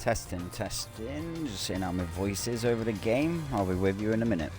Testing, testing. Just seeing how my voice is over the game. I'll be with you in a minute.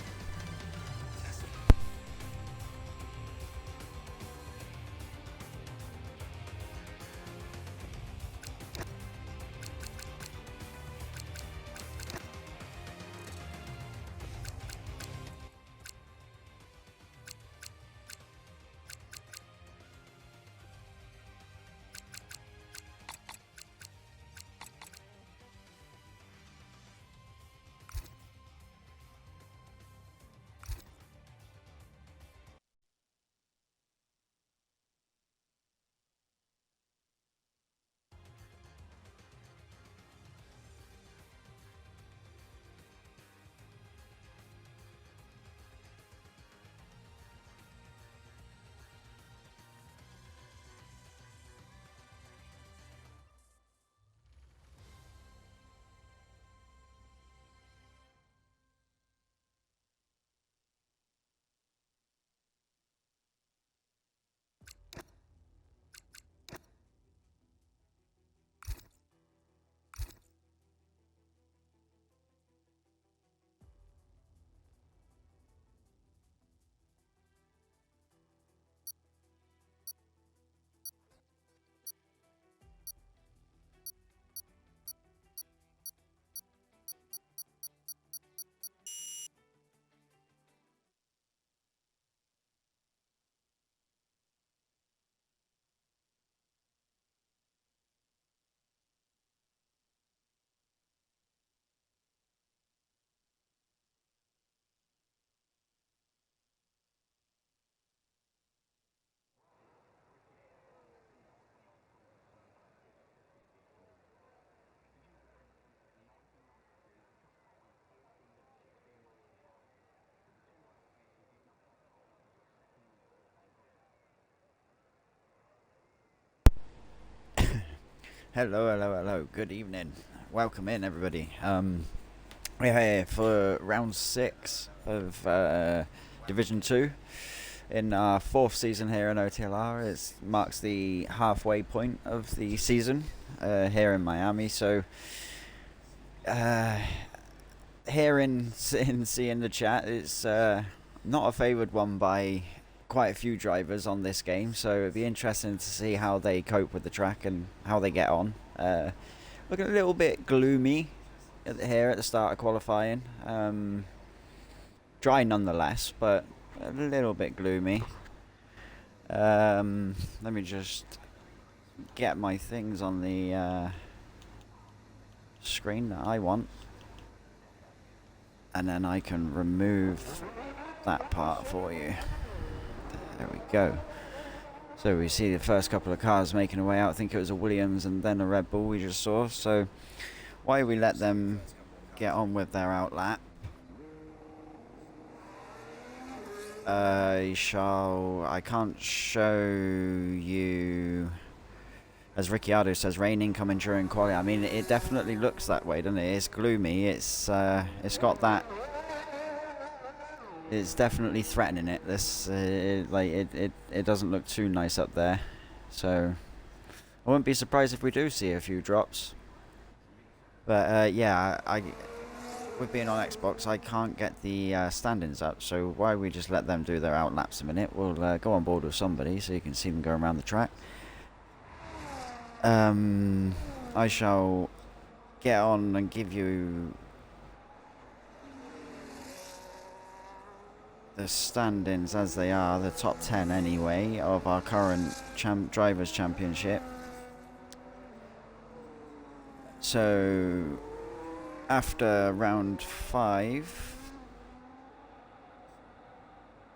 Hello, hello, hello. Good evening. Welcome in, everybody. We're here for round 6 of Division 2 in our 4th season here in OTLR. It marks the halfway point of the season here in Miami. So, here in seeing the chat, it's not a favoured one by quite a few drivers on this game, so it'd be interesting to see how they cope with the track and how they get on. Looking a little bit gloomy here at the start of qualifying. Dry nonetheless, but a little bit gloomy. Let me just get my things on the screen that I want, and then I can remove that part for you. There we go. So we see the first couple of cars making their way out. I think it was a Williams and then a Red Bull we just saw. So why we let them get on with their outlap. I can't show you, as Ricciardo says, rain incoming during quali. I mean, it definitely looks that way, doesn't it? It's gloomy. It's got that. It's definitely threatening it. This it doesn't look too nice up there, so I wouldn't be surprised if we do see a few drops. But yeah, with being on Xbox, I can't get the standings up. So why don't we just let them do their outlaps a minute? We'll go on board with somebody so you can see them go around the track. I shall get on and give you the standings as they are, the top 10 anyway, of our current Drivers' Championship. So, after round 5,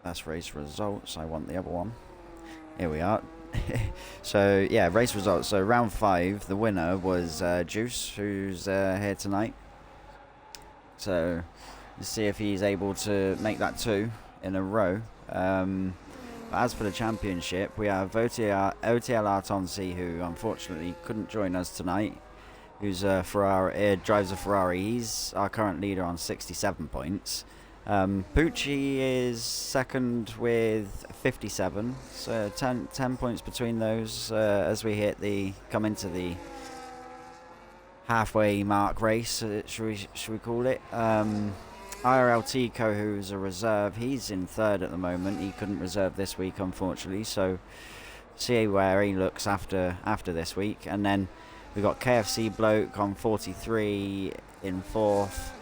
that's race results, I want the other one. Here we are. So, yeah, race results. So, round 5, the winner was Juice, who's here tonight. So, let's see if he's able to make that 2 in a row. As for the championship, we have OTLR Tonsi, who unfortunately couldn't join us tonight, who's drives a Ferrari. He's our current leader on 67 points. Pucci is second with 57, so 10 points between those as we come into the halfway mark race, should we call it? IRL Tico, who's a reserve, he's in third at the moment. He couldn't reserve this week, unfortunately, so see where he looks after this week. And then we got KFC Bloke on 43 in fourth,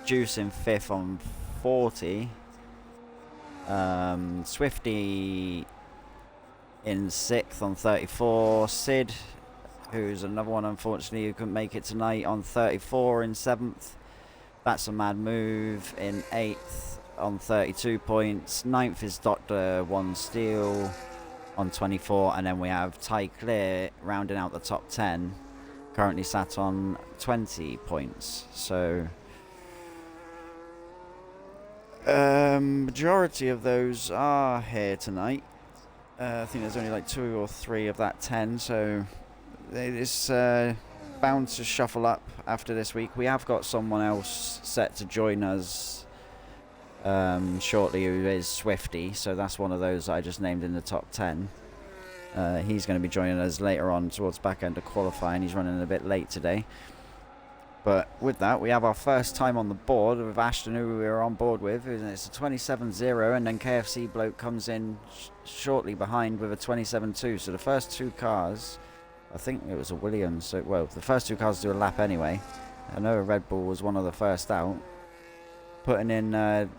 Juice in fifth on 40, Swifty in sixth on 34, Sid, who's another one unfortunately who couldn't make it tonight, on 34 in seventh. That's a mad move in eighth on 32 points. Ninth is Dr. One Steel on 24, and then we have Ty Clear rounding out the top 10, currently sat on 20 points. So majority of those are here tonight. I think there's only like 2 or 3 of that 10, so it's bound to shuffle up after this week. We have got someone else set to join us shortly, who is Swifty, so that's one of those I just named in the top 10. He's going to be joining us later on towards back end of qualifying. He's running a bit late today. But with that, we have our first time on the board with Ashton, who we were on board with. It's a 27.0, and then KFC Bloke comes in shortly behind with a 27.2. So the first 2 cars, I think it was a Williams. So, well, the first 2 cars do a lap anyway. I know a Red Bull was one of the first out. Putting in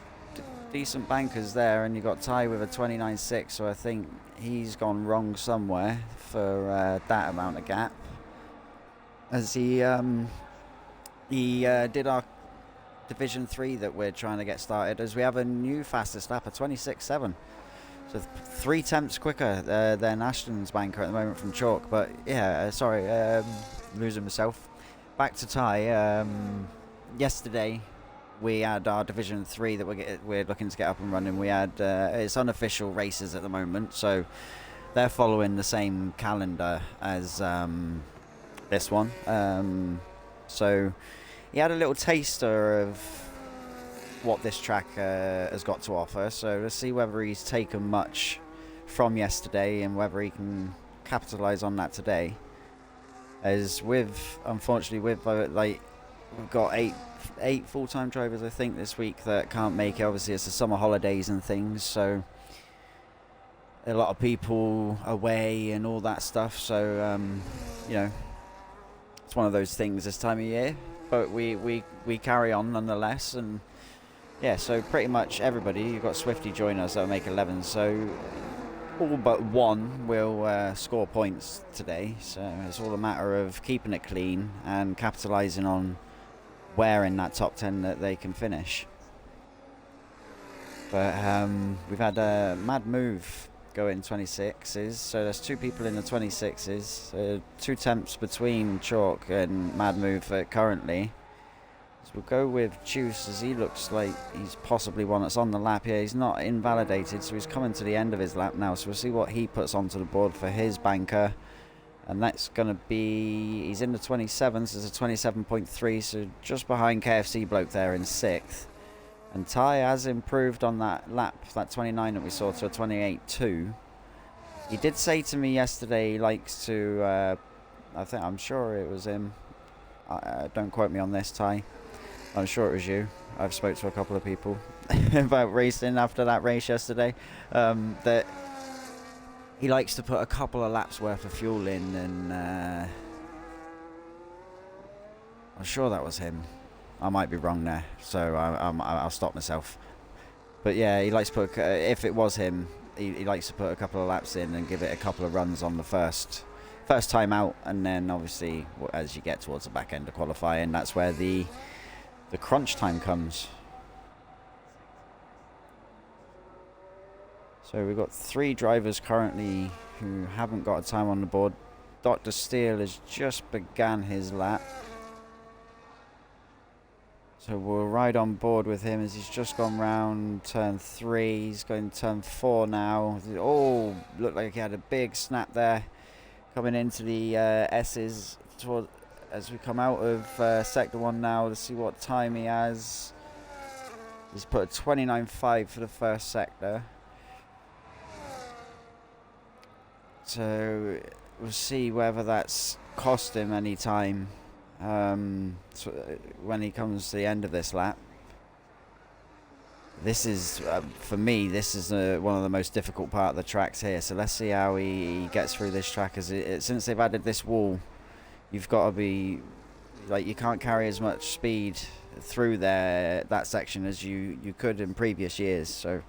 decent bankers there, and you got Ty with a 29.6. So I think he's gone wrong somewhere for that amount of gap. As he did our Division 3 that we're trying to get started, as we have a new fastest lap, a 26.7. So 3 tenths quicker than Ashton's banker at the moment from Chalk. But yeah, sorry, losing myself. Back to Ty. Yesterday we had our Division 3 that we're looking to get up and running. We had it's unofficial races at the moment, so they're following the same calendar as this one. So he had a little taster of what this track has got to offer. So let's see whether he's taken much from yesterday and whether he can capitalise on that today. As unfortunately, we've got eight full-time drivers, I think, this week that can't make it. Obviously, it's the summer holidays and things, so a lot of people away and all that stuff. So you know, it's one of those things this time of year, but we carry on nonetheless. And yeah, so pretty much everybody, you've got Swifty join us, that'll make 11, so all but one will score points today. So it's all a matter of keeping it clean and capitalising on where in that top 10 that they can finish. But we've had a mad move go in 26s, so there's 2 people in the 26s, 2 temps between Chalk and Mad Move currently. So we'll go with Juice, as he looks like he's possibly one that's on the lap here. He's not invalidated, so he's coming to the end of his lap now, so we'll see what he puts onto the board for his banker. And that's going to be, he's in the 27s, there's a 27.3, so just behind KFC Bloke there in 6th. And Ty has improved on that lap, that 29 that we saw, to a 28.2. He did say to me yesterday he likes to, I'm sure it was him. Don't quote me on this, Ty. I'm sure it was you. I've spoke to a couple of people about racing after that race yesterday. That he likes to put a couple of laps worth of fuel in, and I'm sure that was him. I might be wrong there, so I'll stop myself. But yeah, he likes to put, if it was him, he likes to put a couple of laps in and give it a couple of runs on the first time out, and then obviously as you get towards the back end of qualifying, that's where the crunch time comes. So we've got 3 drivers currently who haven't got a time on the board. Dr. Steele has just began his lap, so we'll ride on board with him as he's just gone round turn 3. He's going turn 4 now. Oh, looked like he had a big snap there coming into the S's as we come out of sector 1 now. Let's see what time he has. He's put a 29.5 for the first sector. So we'll see whether that's cost him any time So when he comes to the end of this lap. This is, for me, this is one of the most difficult part of the tracks here. So let's see how he gets through this track. Since they've added this wall, you've got to be, like, you can't carry as much speed through that section as you could in previous years. So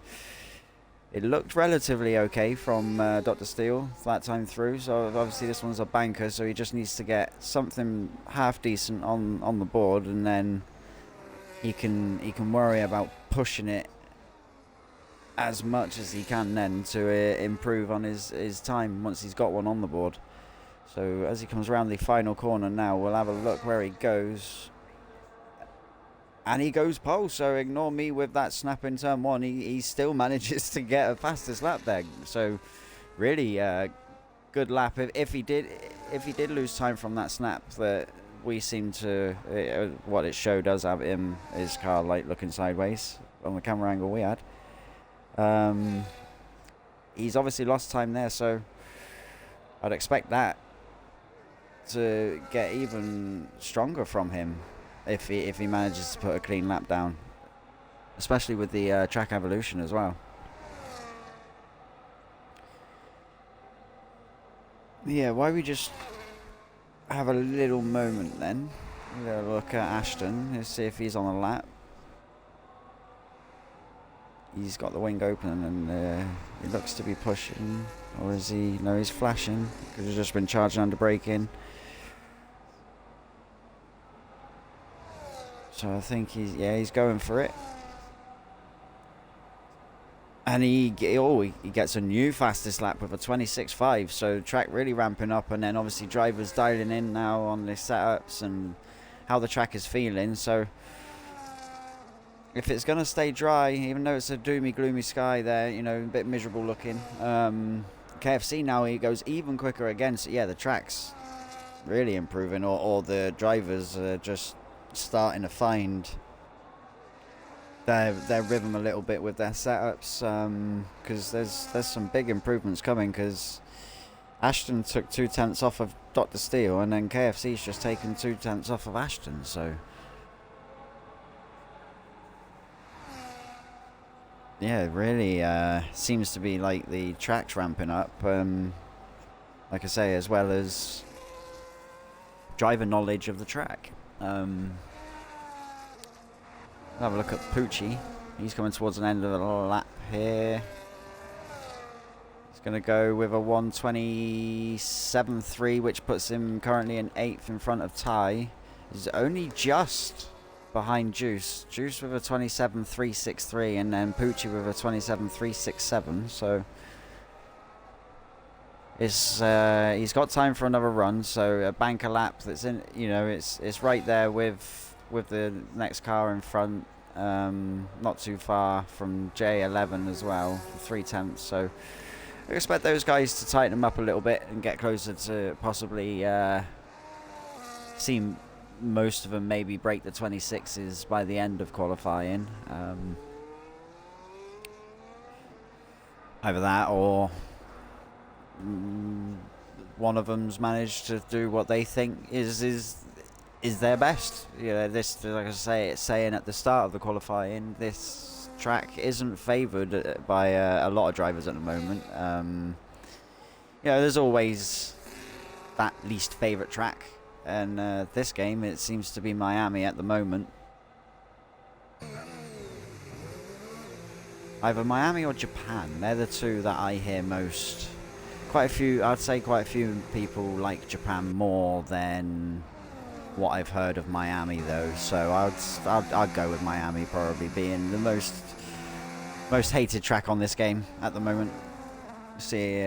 it looked relatively okay from Dr. Steele that time through. So obviously this one's a banker, so he just needs to get something half decent on the board, and then he can worry about pushing it as much as he can then to improve on his time once he's got one on the board. So as he comes around the final corner now, we'll have a look where he goes. And he goes pole, so ignore me with that snap in turn one. He still manages to get a fastest lap there. So really good lap. If he did lose time from that snap, that we seem to, what it showed us have his car like looking sideways on the camera angle we had. He's obviously lost time there, so I'd expect that to get even stronger from him if he manages to put a clean lap down, especially with the track evolution as well. Yeah, why we just have a little moment then. We'll look at Ashton. Let's see if he's on the lap. He's got the wing open and he looks to be pushing. Or is he? No, he's flashing. Could have just been charging under braking. So I think he's going for it. And he gets a new fastest lap with a 26.5, so track really ramping up, and then obviously drivers dialing in now on the setups and how the track is feeling. So if it's going to stay dry, even though it's a doomy gloomy sky there, you know, a bit miserable looking, KFC now he goes even quicker again. So yeah, the track's really improving, or the drivers are just starting to find their rhythm a little bit with their setups, because there's some big improvements coming, because Ashton took 2/10 off of Dr. Steele, and then KFC's just taken 2/10 off of Ashton. So yeah, it really seems to be like the track's ramping up, like I say, as well as driver knowledge of the track. Have a look at Pucci. He's coming towards an end of the lap here. He's going to go with a 1:27.3, which puts him currently in 8th in front of Ty. He's only just behind Juice. Juice with a 27.363, and then Pucci with a 27.367. So he's got time for another run. So a banker lap that's in, you know, it's right there with the next car in front, not too far from J11 as well, 3/10. So I expect those guys to tighten them up a little bit and get closer to possibly see most of them maybe break the 26s by the end of qualifying. Either that, or one of them's managed to do what they think is their best. You know, this, like I say, it's saying at the start of the qualifying, this track isn't favoured by a lot of drivers at the moment. You know, there's always that least favourite track, and this game it seems to be Miami at the moment. Either Miami or Japan, they're the two that I hear most. I'd say quite a few people like Japan more than what I've heard of Miami, though. So I'd go with Miami probably being the most hated track on this game at the moment. See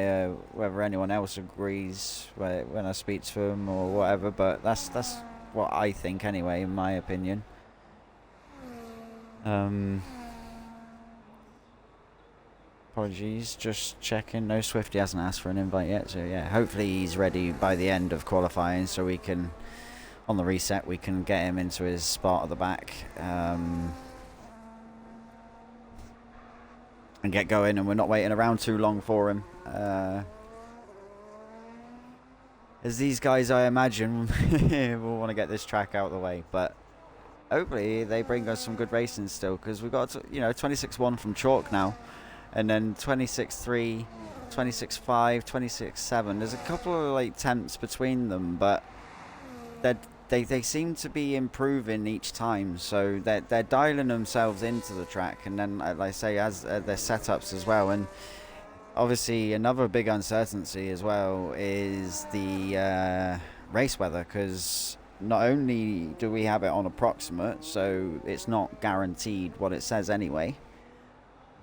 whether anyone else agrees when I speak to them or whatever, but that's what I think anyway, in my opinion. Apologies, just checking. No, Swifty hasn't asked for an invite yet, so yeah, hopefully he's ready by the end of qualifying, so we can, on the reset, we can get him into his spot at the back, and get going, and we're not waiting around too long for him. as these guys, I imagine, will want to get this track out of the way. But hopefully they bring us some good racing still, because we've got, you know, 26-1 from Chalk now, and then 26-3, 26-5, 26-7. There's a couple of like tenths between them, but they seem to be improving each time, so they're dialing themselves into the track, and then like I say, as their setups as well. And obviously another big uncertainty as well is the race weather, because not only do we have it on approximate, so it's not guaranteed what it says anyway,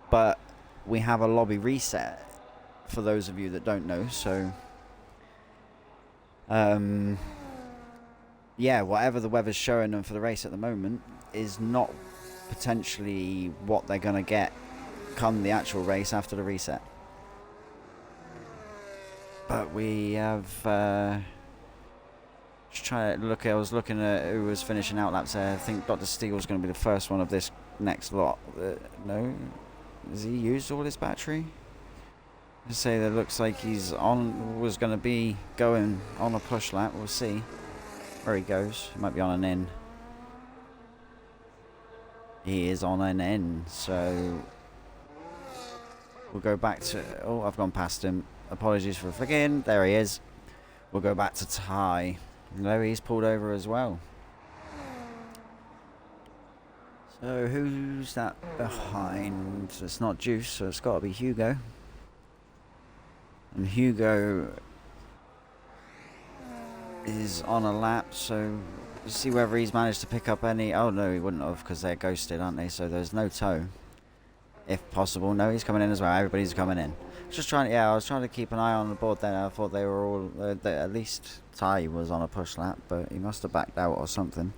but we have a lobby reset for those of you that don't know. So yeah, whatever the weather's showing them for the race at the moment is not potentially what they're going to get come the actual race after the reset. But we have just try to look. I was looking at who was finishing out laps there. I think Dr. Steele's going to be the first one of this next lot. No, has he used all his battery? I say that looks like he's was going to be going on a push lap. We'll see where he goes. He might be on an in. He is on an in, so we'll go back to... Oh, I've gone past him. Apologies for flicking. There he is. We'll go back to Ty. No, he's pulled over as well. So who's that behind? It's not Juice, so it's got to be Hugo. And Hugo is on a lap, so we'll see whether he's managed to pick up any... Oh no, he wouldn't have, because they're ghosted, aren't they? So there's no tow, if possible. No, he's coming in as well. Everybody's coming in. Just trying, yeah, I was trying to keep an eye on the board there. I thought they were all, at least Ty was on a push lap, but he must have backed out or something.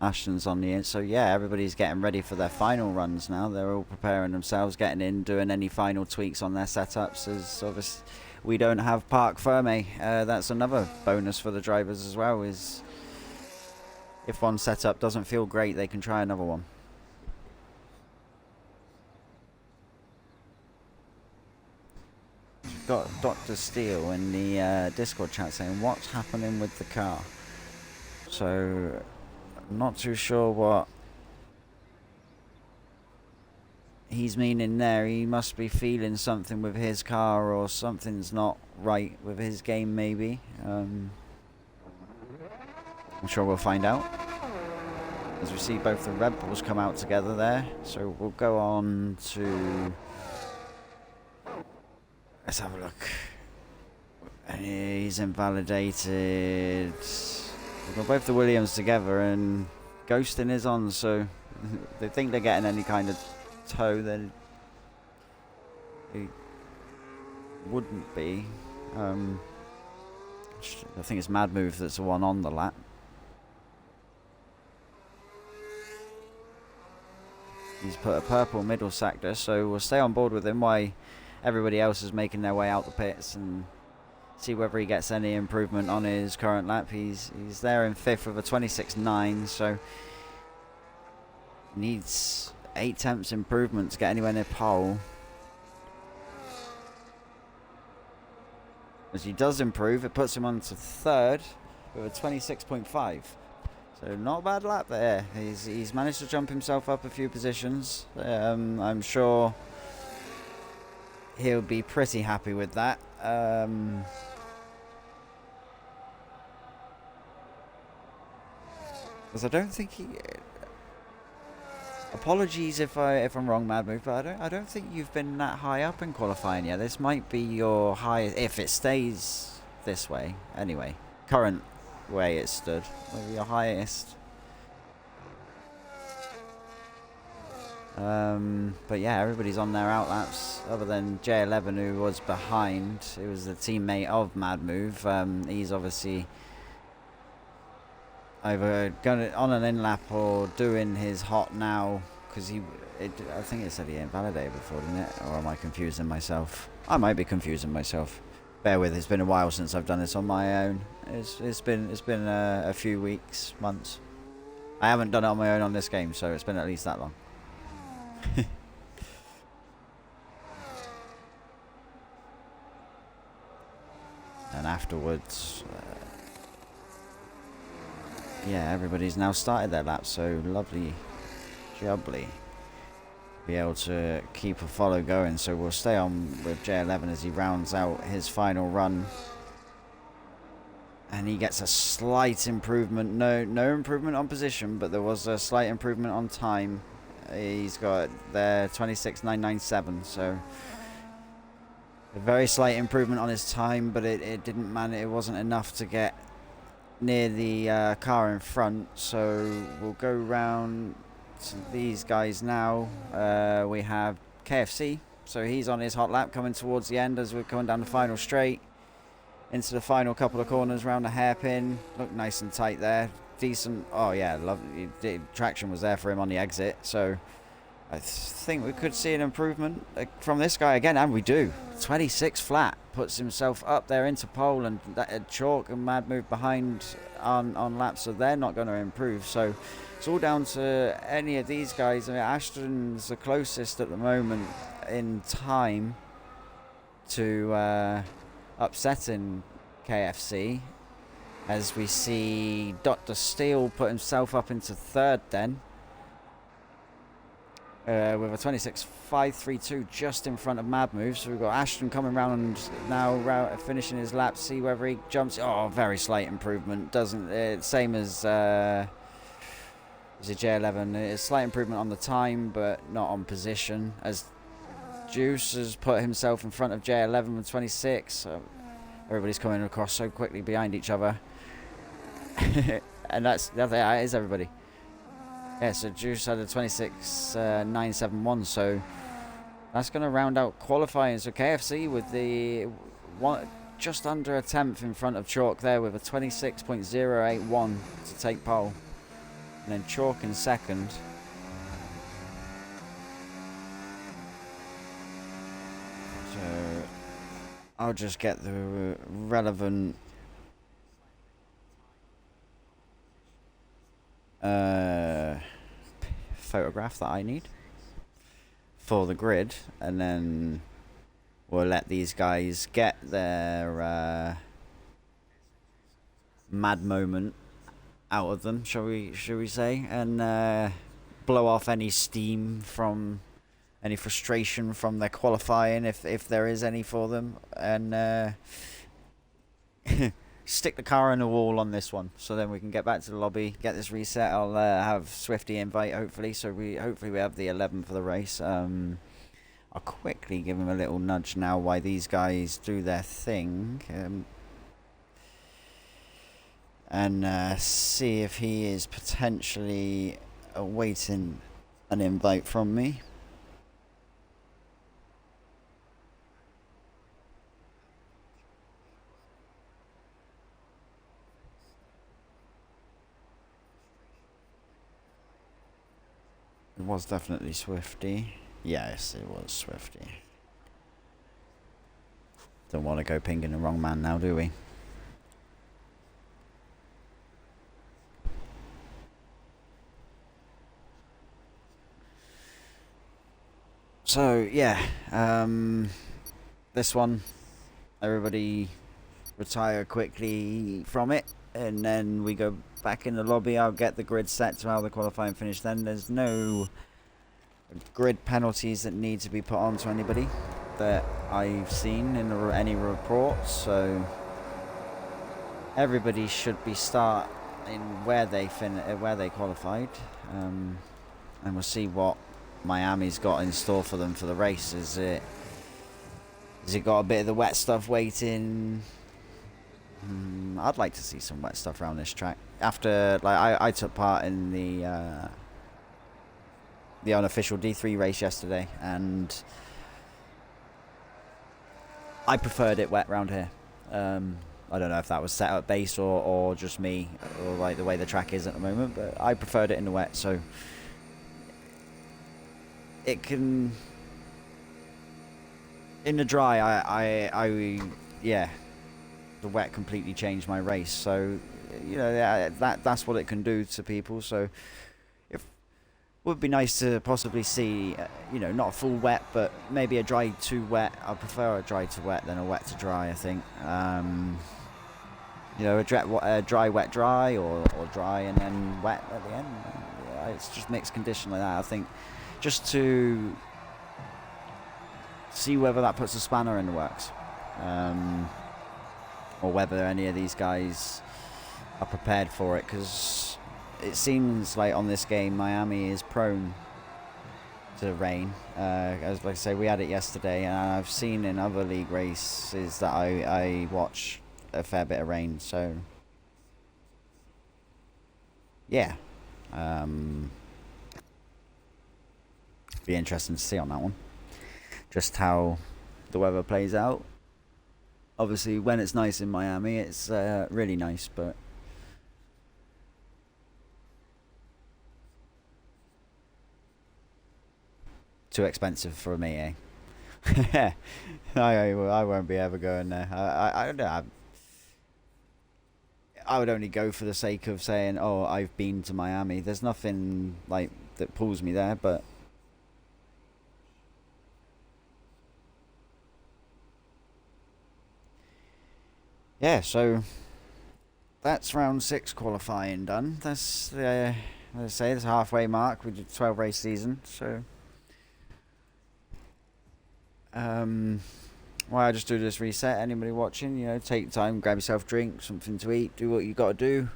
Ashton's on the in, so yeah, everybody's getting ready for their final runs now. They're all preparing themselves, getting in, doing any final tweaks on their setups. As obviously we don't have Parc Ferme. That's another bonus for the drivers as well, is if one setup doesn't feel great, they can try another one. We've got Dr. Steele in the Discord chat saying, what's happening with the car? So I'm not too sure what he's meaning there. He must be feeling something with his car, or something's not right with his game maybe. I'm sure we'll find out as we see both the Red Bulls come out together there. So we'll go on to... Let's have a look. He's invalidated. We've got both the Williams together, and ghosting is on, so they think they're getting any kind of tow, then it wouldn't be. I think it's Mad Move that's the one on the lap. He's put a purple middle sector, so we'll stay on board with him while everybody else is making their way out the pits and see whether he gets any improvement on his current lap. He's there in 5th with a 26.9, so needs 8 tenths improvement to get anywhere near pole. As he does improve, it puts him on to 3rd with a 26.5. So not a bad lap there. He's managed to jump himself up a few positions. I'm sure he'll be pretty happy with that. Because I don't think he... Apologies if I'm wrong, Mad Move, but I don't think you've been that high up in qualifying yet. This might be your highest, if it stays this way. Anyway, current way it stood, maybe your highest. But yeah, everybody's on their outlaps, other than J11, who was behind. It was the teammate of Mad Move. He's obviously either going on an in-lap or doing his hot now, because I think it said he invalidated before, didn't it? Or am I confusing myself? I might be confusing myself. Bear with, it's been a while since I've done this on my own. It's been a few weeks, months. I haven't done it on my own on this game, so it's been at least that long. afterwards. Yeah, everybody's now started their lap, so lovely jubbly. Be able to keep a follow going, so we'll stay on with J11 as he rounds out his final run. And he gets a slight improvement, no improvement on position, but there was a slight improvement on time. He's got there 26.997, so a very slight improvement on his time, but it didn't it wasn't enough to get near the car in front. So we'll go round to these guys now. We have KFC, so he's on his hot lap coming towards the end as we're coming down the final straight into the final couple of corners round the hairpin. Look nice and tight there, decent. Oh yeah, lovely. Traction was there for him on the exit, so I think we could see an improvement from this guy again, and we do. 26 flat puts himself up there into pole, and Chalk and Mad Move behind on laps, so they're not going to improve. So it's all down to any of these guys. I mean, Ashton's the closest at the moment in time to upsetting KFC, as we see Dr. Steele put himself up into third then. With a 26.532 just in front of Mad Move. So we've got Ashton coming round now, finishing his lap. See whether he jumps. Oh, very slight improvement. Doesn't same as the J11. A slight improvement on the time, but not on position. As Juice has put himself in front of J11 with 26. So everybody's coming across so quickly behind each other, and that is everybody. Yeah, so Juice had a 26.971, so that's going to round out qualifying. So KFC with the just under a tenth in front of Chalk there with a 26.081 to take pole. And then Chalk in second. So I'll just get the relevant photograph that I need for the grid, and then we'll let these guys get their mad moment out of them, shall we say, and blow off any steam from any frustration from their qualifying, if there is any for them, and stick the car in the wall on this one, so then we can get back to the lobby, get this reset. I'll have Swifty invite, hopefully, so hopefully we have the 11 for the race. I'll quickly give him a little nudge now while these guys do their thing, and see if he is potentially awaiting an invite from me. It was definitely Swifty. Yes, it was Swifty. Don't want to go pinging the wrong man now, do we? So, yeah. This one, everybody retire quickly from it, and then we go back in the lobby. I'll get the grid set to how the qualifying finish then. There's no grid penalties that need to be put on to anybody that I've seen in any reports, so everybody should be starting where they qualified, and we'll see what Miami's got in store for them for the race. Has it got a bit of the wet stuff waiting? I'd like to see some wet stuff around this track. After, like, I took part in the unofficial D3 race yesterday, and I preferred it wet round here. I don't know if that was set up based or just me, or like the way the track is at the moment, but I preferred it in the wet, so it can. In the dry, yeah, the wet completely changed my race, so you know that's what it can do to people. So it would be nice to possibly see, you know, not a full wet, but maybe a dry to wet. I prefer a dry to wet than a wet to dry, I think. You know, a dry, wet, dry, or dry and then wet at the end. Yeah, it's just mixed condition like that. I think just to see whether that puts a spanner in the works, or whether any of these guys are prepared for it, because it seems like on this game Miami is prone to rain. As like I say, we had it yesterday, and I've seen in other league races that I watch a fair bit of rain. So yeah, be interesting to see on that one, just how the weather plays out. Obviously, when it's nice in Miami, it's really nice, but too expensive for me, eh? I won't be ever going there. I don't know. I would only go for the sake of saying, "Oh, I've been to Miami." There's nothing like that pulls me there, but yeah. So that's round 6 qualifying done. That's let's say it's halfway mark. We did 12 race season, so why I just do this reset. Anybody watching, you know, take time, grab yourself a drink, something to eat, do what you got to do.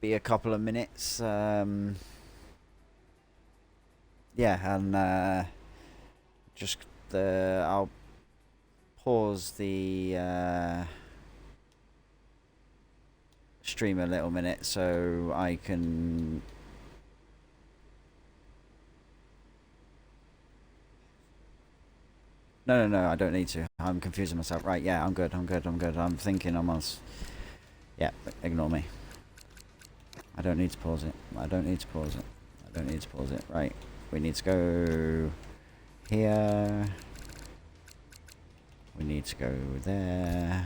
Be a couple of minutes. Yeah, and just I'll pause the stream a little minute so I can. No, I don't need to. I'm confusing myself. Right, yeah, I'm good. I'm thinking I'm on. Yeah, ignore me. I don't need to pause it. I don't need to pause it. Right, we need to go here. We need to go there.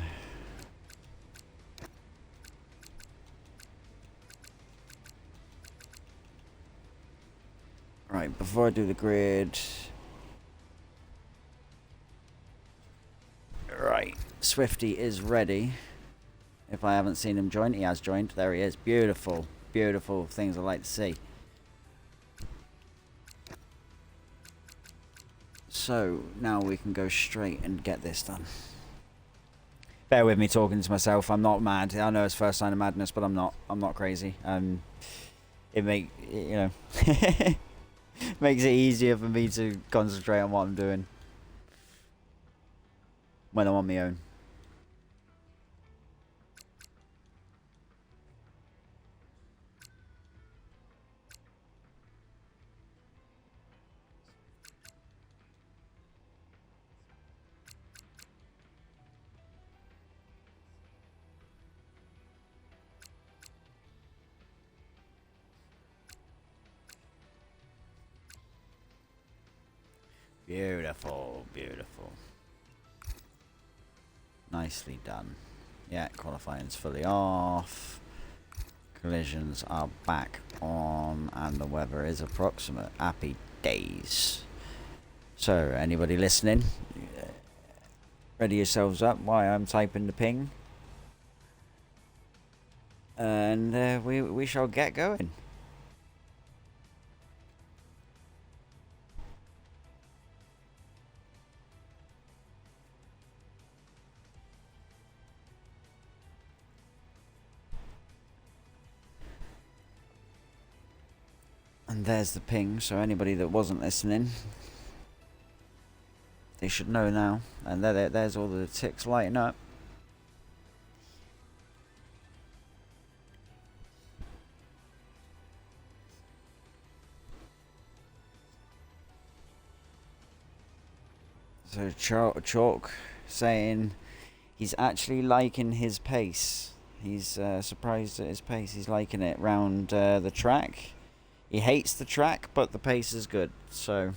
Right, before I do the grid. Right, Swifty is ready. If I haven't seen him join, he has joined. There he is. Beautiful, beautiful things I like to see. So now we can go straight and get this done. Bear with me talking to myself. I'm not mad. I know it's first sign of madness, but I'm not. I'm not crazy. It makes it easier for me to concentrate on what I'm doing when I'm on my own. Beautiful, beautiful. Nicely done. Yeah, qualifying's fully off. Collisions are back on, and the weather is approximate. Happy days. So, anybody listening? Ready yourselves up while I'm typing the ping. And we shall get going. And there's the ping, so anybody that wasn't listening, they should know now. And there's all the ticks lighting up. So Chalk saying he's actually liking his pace. He's surprised at his pace. He's liking it round the track. He hates the track, but the pace is good. So,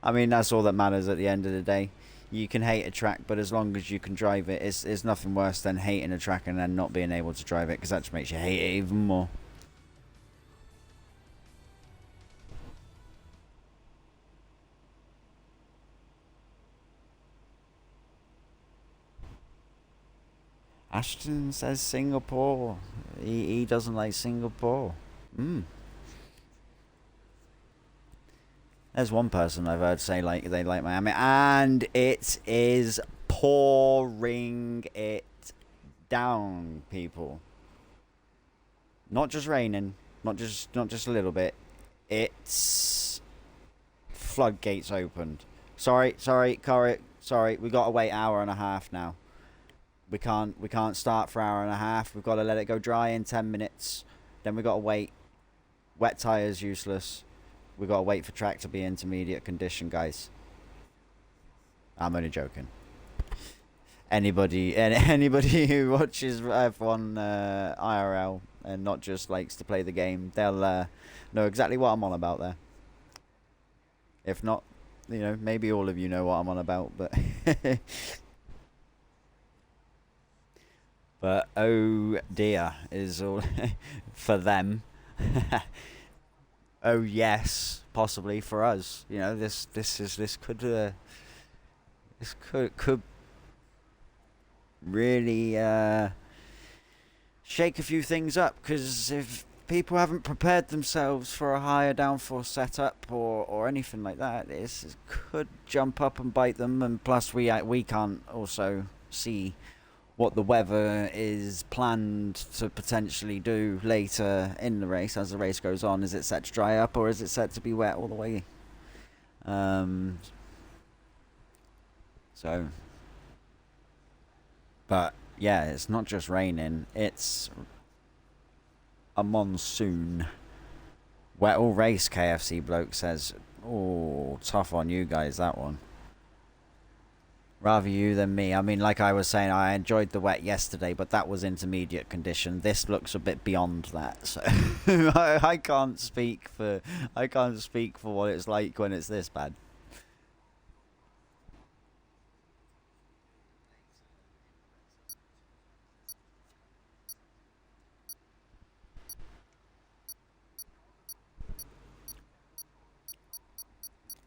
I mean, that's all that matters at the end of the day. You can hate a track, but as long as you can drive it, it's nothing worse than hating a track and then not being able to drive it, because that just makes you hate it even more. Ashton says Singapore. He doesn't like Singapore. There's one person I've heard say like they like Miami, and it is pouring it down, people. Not just raining, not just a little bit. It's floodgates opened. Sorry, Corey. Sorry, we got to wait hour and a half now. We can't start for hour and a half. We've got to let it go dry in 10 minutes. Then we got to wait. Wet tires useless. We got to wait for track to be intermediate condition, guys. I'm only joking. Anybody who watches F1 IRL and not just likes to play the game, they'll know exactly what I'm on about there. If not, you know, maybe all of you know what I'm on about, but but oh dear is all for them. Oh yes, possibly for us. You know, this could really shake a few things up, because if people haven't prepared themselves for a higher downforce setup or anything like that, this could jump up and bite them. And plus we can't also see what the weather is planned to potentially do later in the race as the race goes on. Is it set to dry up, or is it set to be wet all the way? So, but yeah, it's not just raining, it's a monsoon. Wet all race, KFC bloke says. Oh, tough on you guys, that one. Rather you than me. I mean, like I was saying, I enjoyed the wet yesterday, but that was intermediate condition. This looks a bit beyond that, so I can't speak for what it's like when it's this bad.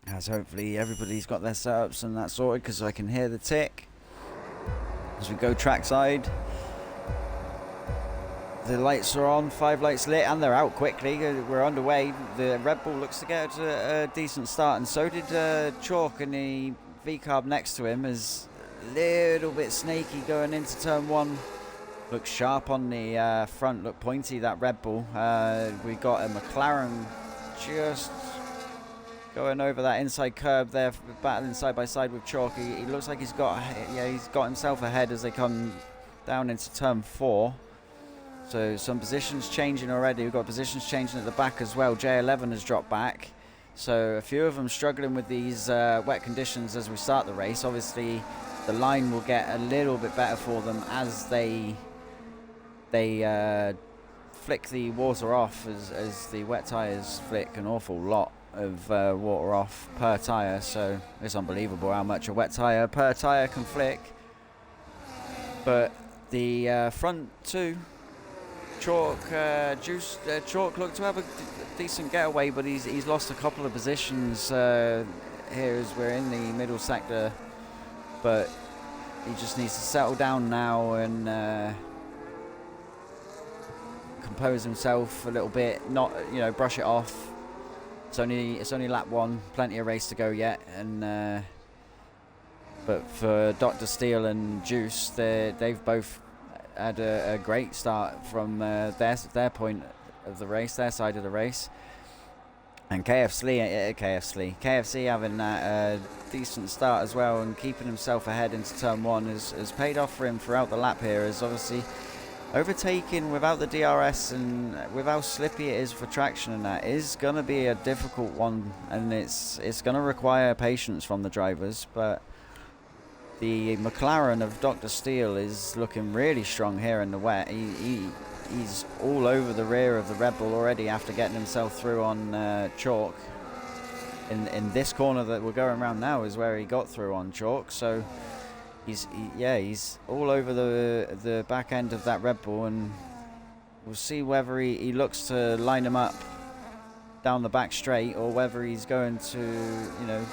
As hopefully everybody's got their setups and that sorted, because I can hear the tick as we go trackside. The lights are on, 5 lights lit, and they're out quickly. We're underway. The Red Bull looks to get a decent start, and so did Chalk, and the V-carb next to him is a little bit snaky going into turn 1. Looks sharp on the front, look pointy, that Red Bull. We got a McLaren just going over that inside curb there, battling side by side with Chalk. He looks like he's got himself ahead as they come down into turn 4. So some positions changing already. We've got positions changing at the back as well. J11 has dropped back. So a few of them struggling with these wet conditions as we start the race. Obviously, the line will get a little bit better for them as they flick the water off, as the wet tyres flick an awful lot of water off per tyre. So it's unbelievable how much a wet tyre per tyre can flick. But the front two, Chalk, Chalk looked to have a decent getaway, but he's lost a couple of positions here as we're in the middle sector. But he just needs to settle down now and compose himself a little bit, not, you know, brush it off. It's only lap 1, plenty of race to go yet, and but for Dr. Steele and Juice, they've both had a great start from their point of the race, their side of the race. And KFC having that decent start as well, and keeping himself ahead into turn 1 has paid off for him throughout the lap here, as obviously overtaking without the DRS and with how slippy it is for traction, and that is going to be a difficult one, and it's going to require patience from the drivers. But the McLaren of Dr. Steele is looking really strong here in the wet. He's all over the rear of the Red Bull already after getting himself through on Chalk. In this corner that we're going around now is where he got through on Chalk. So he's all over the back end of that Red Bull, and we'll see whether he looks to line him up down the back straight, or whether he's going to, you know,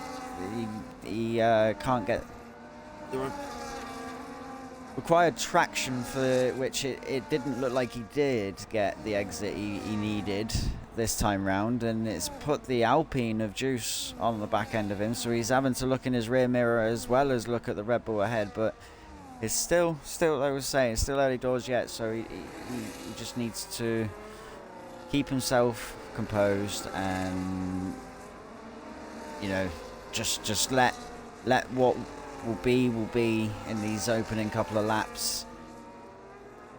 he can't get required traction, for which it didn't look like he did get the exit he needed this time round, and it's put the Alpine of Juice on the back end of him, so he's having to look in his rear mirror as well as look at the Red Bull ahead. But it's still like I was saying, it's still early doors yet, so he just needs to keep himself composed and, you know, just let what will be in these opening couple of laps.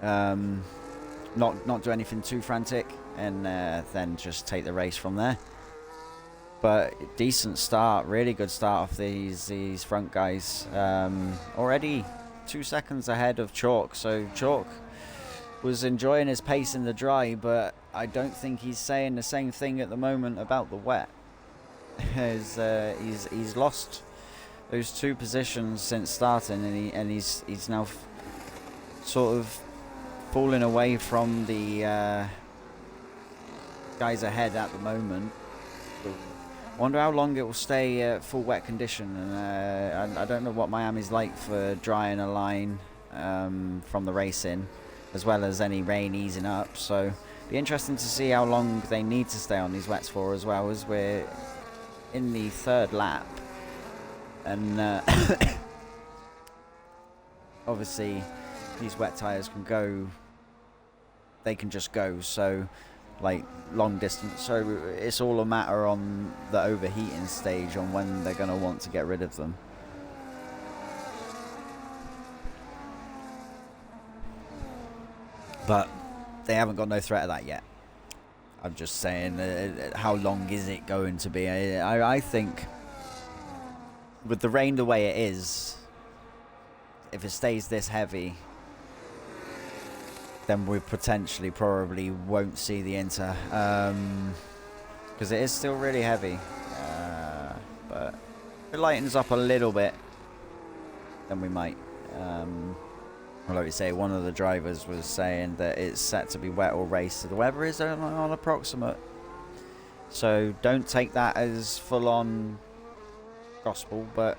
Not do anything too frantic, and then just take the race from there. But decent start, really good start off these front guys. Already 2 seconds ahead of Chalk, so Chalk was enjoying his pace in the dry, but I don't think he's saying the same thing at the moment about the wet. He's lost those 2 positions since starting, and he's now sort of falling away from the guys ahead at the moment. Wonder how long it will stay at full wet condition, and I don't know what Miami's like for drying a line from the race in, as well as any rain easing up. So be interesting to see how long they need to stay on these wets for, as well, as we're in the 3rd lap. And obviously these wet tires can go, they can just go, so like long distance, so it's all a matter on the overheating stage on when they're going to want to get rid of them. But they haven't got no threat of that yet. I'm just saying, how long is it going to be? I think with the rain the way it is, if it stays this heavy, then we potentially probably won't see the Inter, because it is still really heavy. But if it lightens up a little bit, then we might. Well, like we say, one of the drivers was saying that it's set to be wet all race, so the weather is on approximate. So don't take that as full-on gospel, but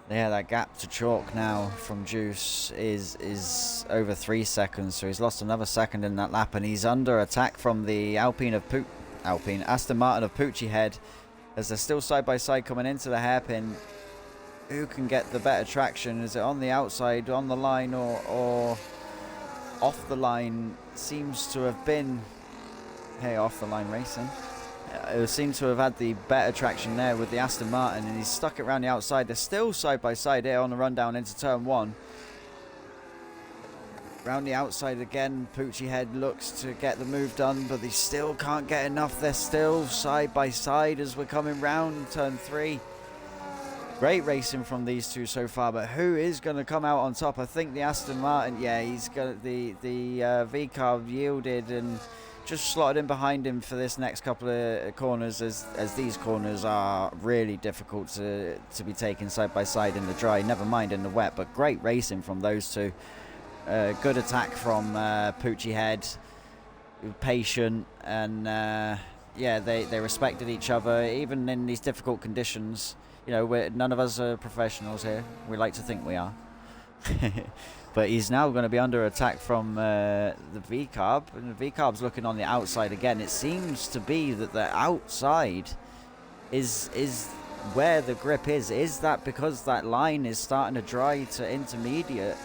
yeah, that gap to Chalk now from Juice is over 3 seconds, so he's lost another second in that lap, and he's under attack from the Aston Martin of Poochie Head, as they're still side by side coming into the hairpin. Who can get the better traction? Is it on the outside, on the line, or off the line? Seems to have been, hey, off the line racing. It seems to have had the better traction there with the Aston Martin, and he's stuck it around the outside. They're still side by side here on the run down into turn 1. Round the outside again, Poochie Head looks to get the move done, but they still can't get enough. They're still side by side as we're coming round turn 3. Great racing from these two so far, but who is going to come out on top? I think the Aston Martin, yeah, he's got the V-carb yielded and just slotted in behind him for this next couple of corners, as these corners are really difficult to be taken side by side in the dry, never mind in the wet. But great racing from those two. Good attack from Poochie Head, patient, and yeah, they respected each other even in these difficult conditions. You know, none of us are professionals here. We like to think we are. But he's now going to be under attack from the V-carb, and the V-carb's looking on the outside again. It seems to be that the outside is where the grip is. Is that because that line is starting to dry to intermediate,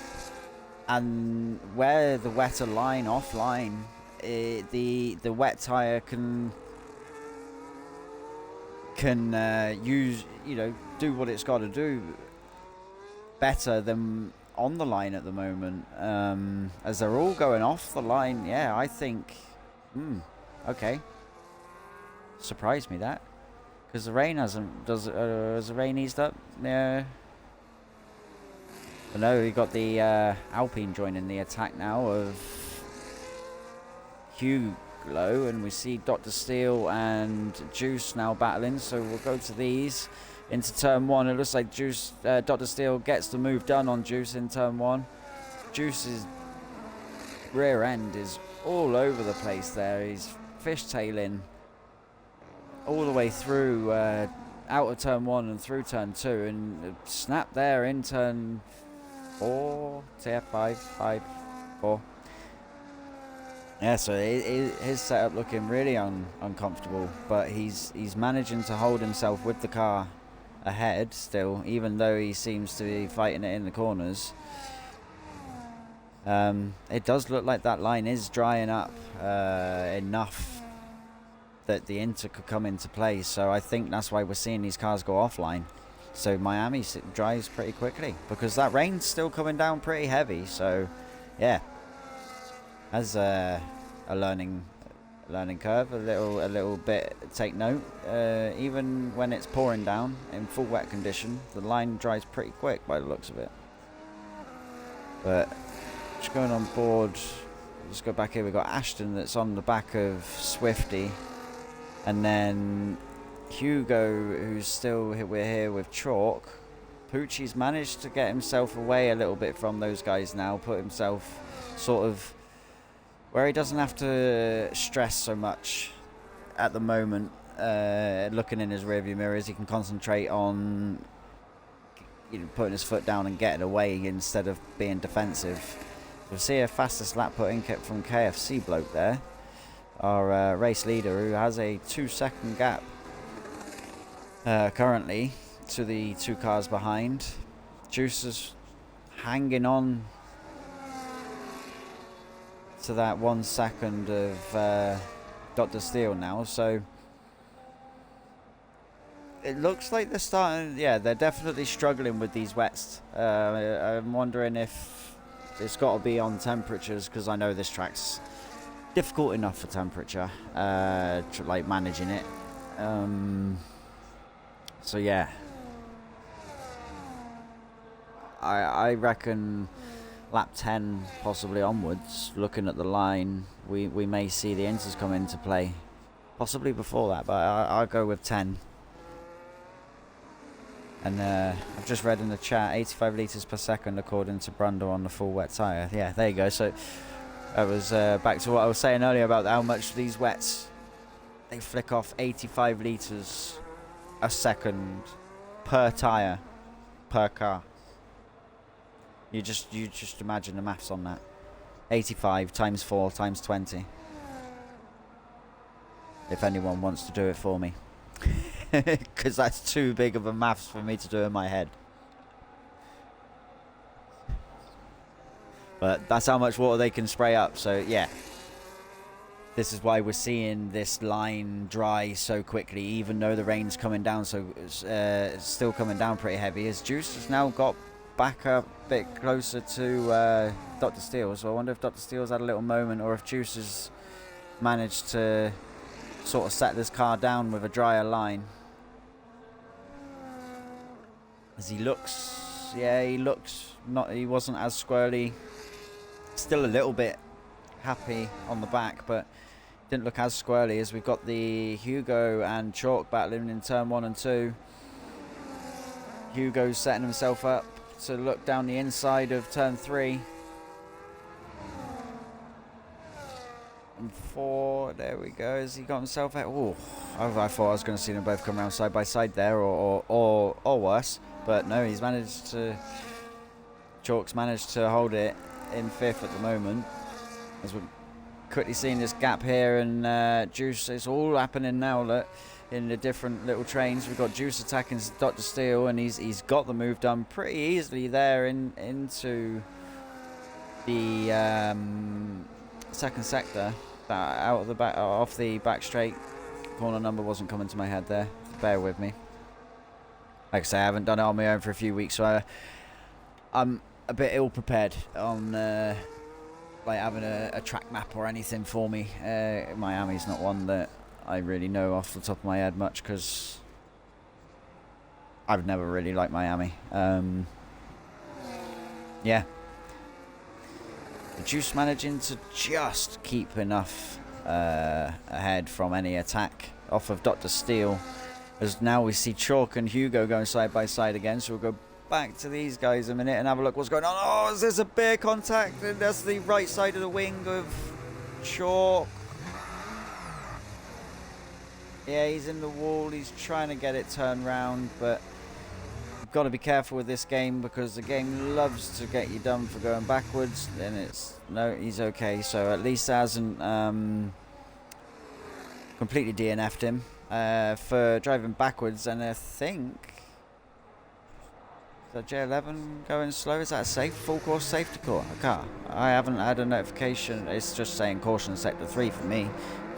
and where the wetter line offline, the wet tire can use, you know, do what it's got to do better than on the line at the moment, as they're all going off the line. Yeah, I think okay, surprised me that, because the rain has the rain eased up? Yeah, but no, we got the Alpine joining the attack now of Hugh Low, and we see Dr. Steele and Juice now battling, so we'll go to these into turn 1. It looks like Juice, Dr. Steele gets the move done on Juice in turn 1. Juice's rear end is all over the place there. He's fishtailing all the way through out of turn 1 and through turn 2, and snap there in turn 4, 5, 4. Yeah, so his setup looking really uncomfortable, but he's managing to hold himself with the car ahead still, even though he seems to be fighting it in the corners. It does look like that line is drying up enough that the inter could come into play, so I think that's why we're seeing these cars go offline. So Miami dries pretty quickly because that rain's still coming down pretty heavy. So yeah, as a learning curve, a little bit. Take note. Even when it's pouring down in full wet condition, the line dries pretty quick by the looks of it. But just going on board, let's go back here. We've got Ashton that's on the back of Swifty, and then Hugo, who's still here. We're here with Chalk. Pucci's managed to get himself away a little bit from those guys now, put himself sort of where he doesn't have to stress so much at the moment. Looking in his rearview mirrors, he can concentrate on putting his foot down and getting away instead of being defensive. We'll see a fastest lap put in from KFC bloke there, our race leader, who has a 2-second gap currently to the 2 cars behind. Juice is hanging on to that 1 second of Dr. Steele now, so it looks like they're starting. Yeah, they're definitely struggling with these wets. I'm wondering if it's got to be on temperatures, because I know this track's difficult enough for temperature, like managing it. So yeah, I reckon lap 10 possibly onwards, looking at the line, we may see the inters come into play, possibly before that, but I'll go with 10. And I've just read in the chat 85 litres per second according to Brundle on the full wet tyre. Yeah, there you go. So that was back to what I was saying earlier about how much these wets, they flick off 85 litres a second per tyre per car. You just imagine the maths on that. 85 times 4 times 20. If anyone wants to do it for me. Because that's too big of a maths for me to do in my head. But that's how much water they can spray up. So yeah, this is why we're seeing this line dry so quickly, even though the rain's coming down. So it's still coming down pretty heavy. As Juice has now got back a bit closer to Dr. Steele. So I wonder if Dr. Steele's had a little moment, or if Juice has managed to sort of set this car down with a drier line. As he looks, yeah, he wasn't as squirrely. Still a little bit happy on the back, but didn't look as squirrely. As we've got the Hugo and Chalk battling in turn 1 and 2. Hugo's setting himself up to look down the inside of turn 3. And 4, there we go. Has he got himself out? Oh, I thought I was going to see them both come around side by side there, or worse. But no, Chalk's managed to hold it in 5th at the moment. As we're quickly seeing this gap here, and Juice, it's all happening now, look, in the different little trains. We've got Juice attacking Dr. Steele, and he's got the move done pretty easily there into the second sector, out of the back, off the back straight. Corner number wasn't coming to my head there, bear with me. Like I say, I haven't done it on my own for a few weeks, so I'm a bit ill prepared on like having a track map or anything for me. Miami's not one that I really know off the top of my head much, because I've never really liked Miami. Yeah. The Juice managing to just keep enough ahead from any attack off of Dr. Steele. As now we see Chalk and Hugo going side by side again, so we'll go back to these guys a minute and have a look what's going on. Oh, is this a bear contact? And that's the right side of the wing of Chalk. Yeah, he's in the wall. He's trying to get it turned round, but you've got to be careful with this game because the game loves to get you done for going backwards. Then it's no, he's okay. So at least hasn't completely DNF'd him for driving backwards. And I think is that J11 going slow? Is that a safe full course safety car? I haven't had a notification. It's just saying caution sector 3 for me.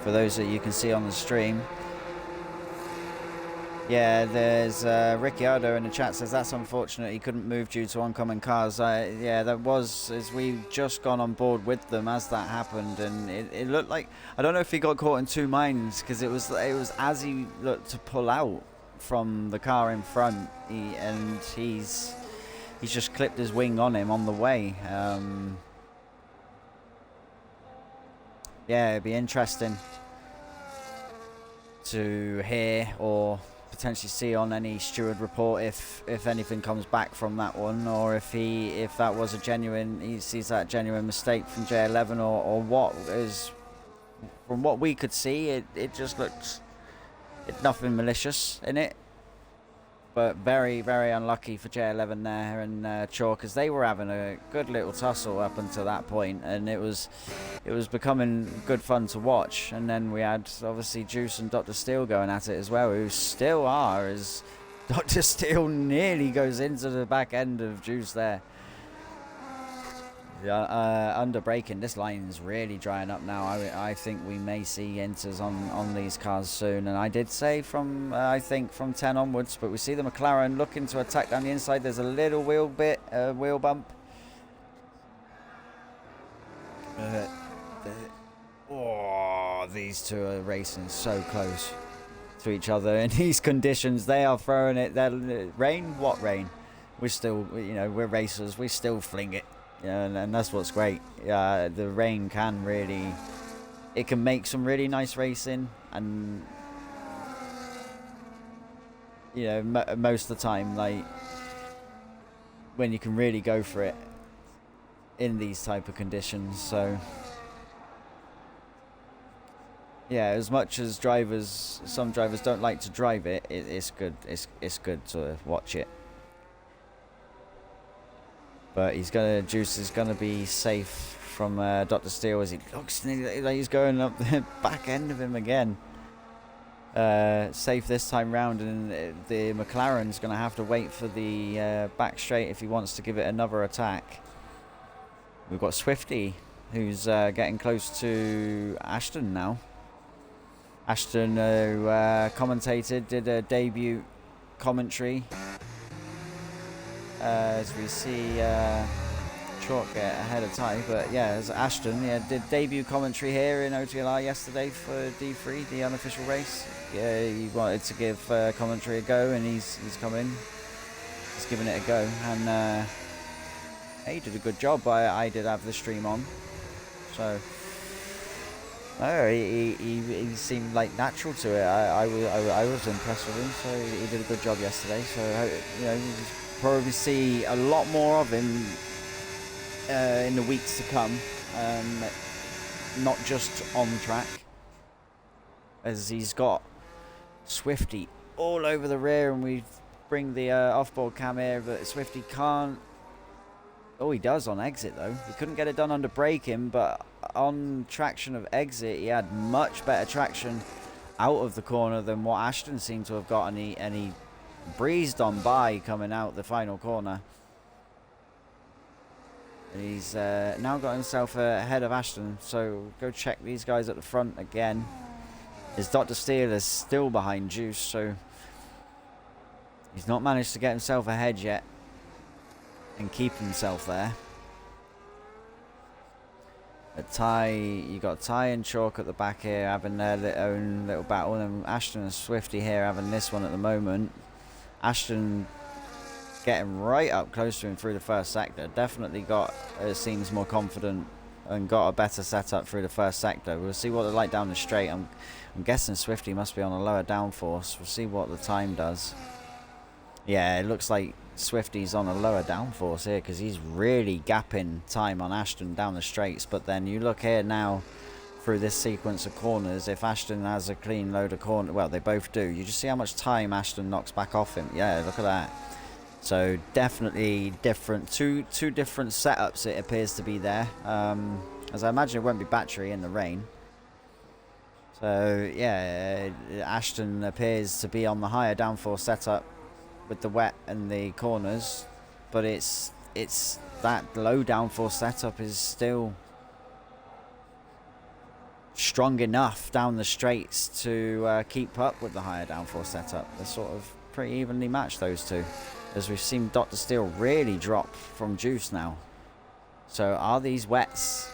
For those that you can see on the stream. Yeah, there's Ricciardo in the chat says that's unfortunate. He couldn't move due to oncoming cars. Yeah, that was as we've just gone on board with them as that happened, and it looked like I don't know if he got caught in two minds because it was as he looked to pull out from the car in front, he's just clipped his wing on him on the way. Yeah, it'd be interesting to hear or potentially see on any steward report if anything comes back from that one, or if that was he sees that genuine mistake from J11 or what is. From what we could see, it just looked nothing malicious in it, but very, very unlucky for J11 there and Chalk, because they were having a good little tussle up until that point, and it was becoming good fun to watch. And then we had obviously Juice and Dr. Steele going at it as well, who still are, as Dr. Steele nearly goes into the back end of Juice there. Under braking, this line's really drying up now. I think we may see enters on these cars soon, and I did say from I think from 10 onwards, but we see the McLaren looking to attack down the inside. There's a little wheel bump. Oh, these two are racing so close to each other in these conditions. They are throwing it. Rain? What rain? We're still, we're racers. We still fling it. Yeah, and that's what's great. The rain can really, it can make some really nice racing, and most of the time, like when you can really go for it in these type of conditions. So yeah, as much as some drivers don't like to drive it, it's good. It's good to watch it. But Juice is gonna be safe from Dr. Steele as he looks like he's going up the back end of him again. Safe this time round, and the McLaren's gonna have to wait for the back straight if he wants to give it another attack. We've got Swifty, who's getting close to Ashton now. Ashton, who commentated, did a debut commentary. As we see Chalk get ahead of Ty, but yeah, as Ashton did debut commentary here in OTLR yesterday for D3, the unofficial race. Yeah, he wanted to give commentary a go, and he's come in. He's given it a go, and he did a good job. I did have the stream on, so he seemed like natural to it. I was impressed with him, so he did a good job yesterday. So probably see a lot more of him in the weeks to come, not just on track, as he's got Swifty all over the rear, and we bring the off-board cam here, but Swifty can't. Oh, he does on exit though. He couldn't get it done under braking, but on traction of exit, he had much better traction out of the corner than what Ashton seemed to have got, and he breezed on by coming out the final corner. And he's now got himself ahead of Ashton, so go check these guys at the front again. As Dr. Steele is still behind Juice, so he's not managed to get himself ahead yet and keep himself there. At you got Ty and Chalk at the back here having their own little battle, and Ashton and Swifty here having this one at the moment. Ashton getting right up close to him through the first sector. Definitely seems more confident and got a better setup through the first sector. We'll see what they're like down the straight. I'm guessing Swifty must be on a lower downforce. We'll see what the time does. Yeah, it looks like Swifty's on a lower downforce here, because he's really gapping time on Ashton down the straights. But then you look here now, through this sequence of corners. If Ashton has a clean load of corner, well, they both do. You just see how much time Ashton knocks back off him. Yeah, look at that. So definitely different. Two different setups it appears to be there. As I imagine it won't be battery in the rain. So yeah, Ashton appears to be on the higher downforce setup with the wet and the corners, but it's that low downforce setup is still strong enough down the straights to keep up with the higher downforce setup. They're sort of pretty evenly matched, those two, as we've seen Dr. Steel really drop from juice now. So are these wets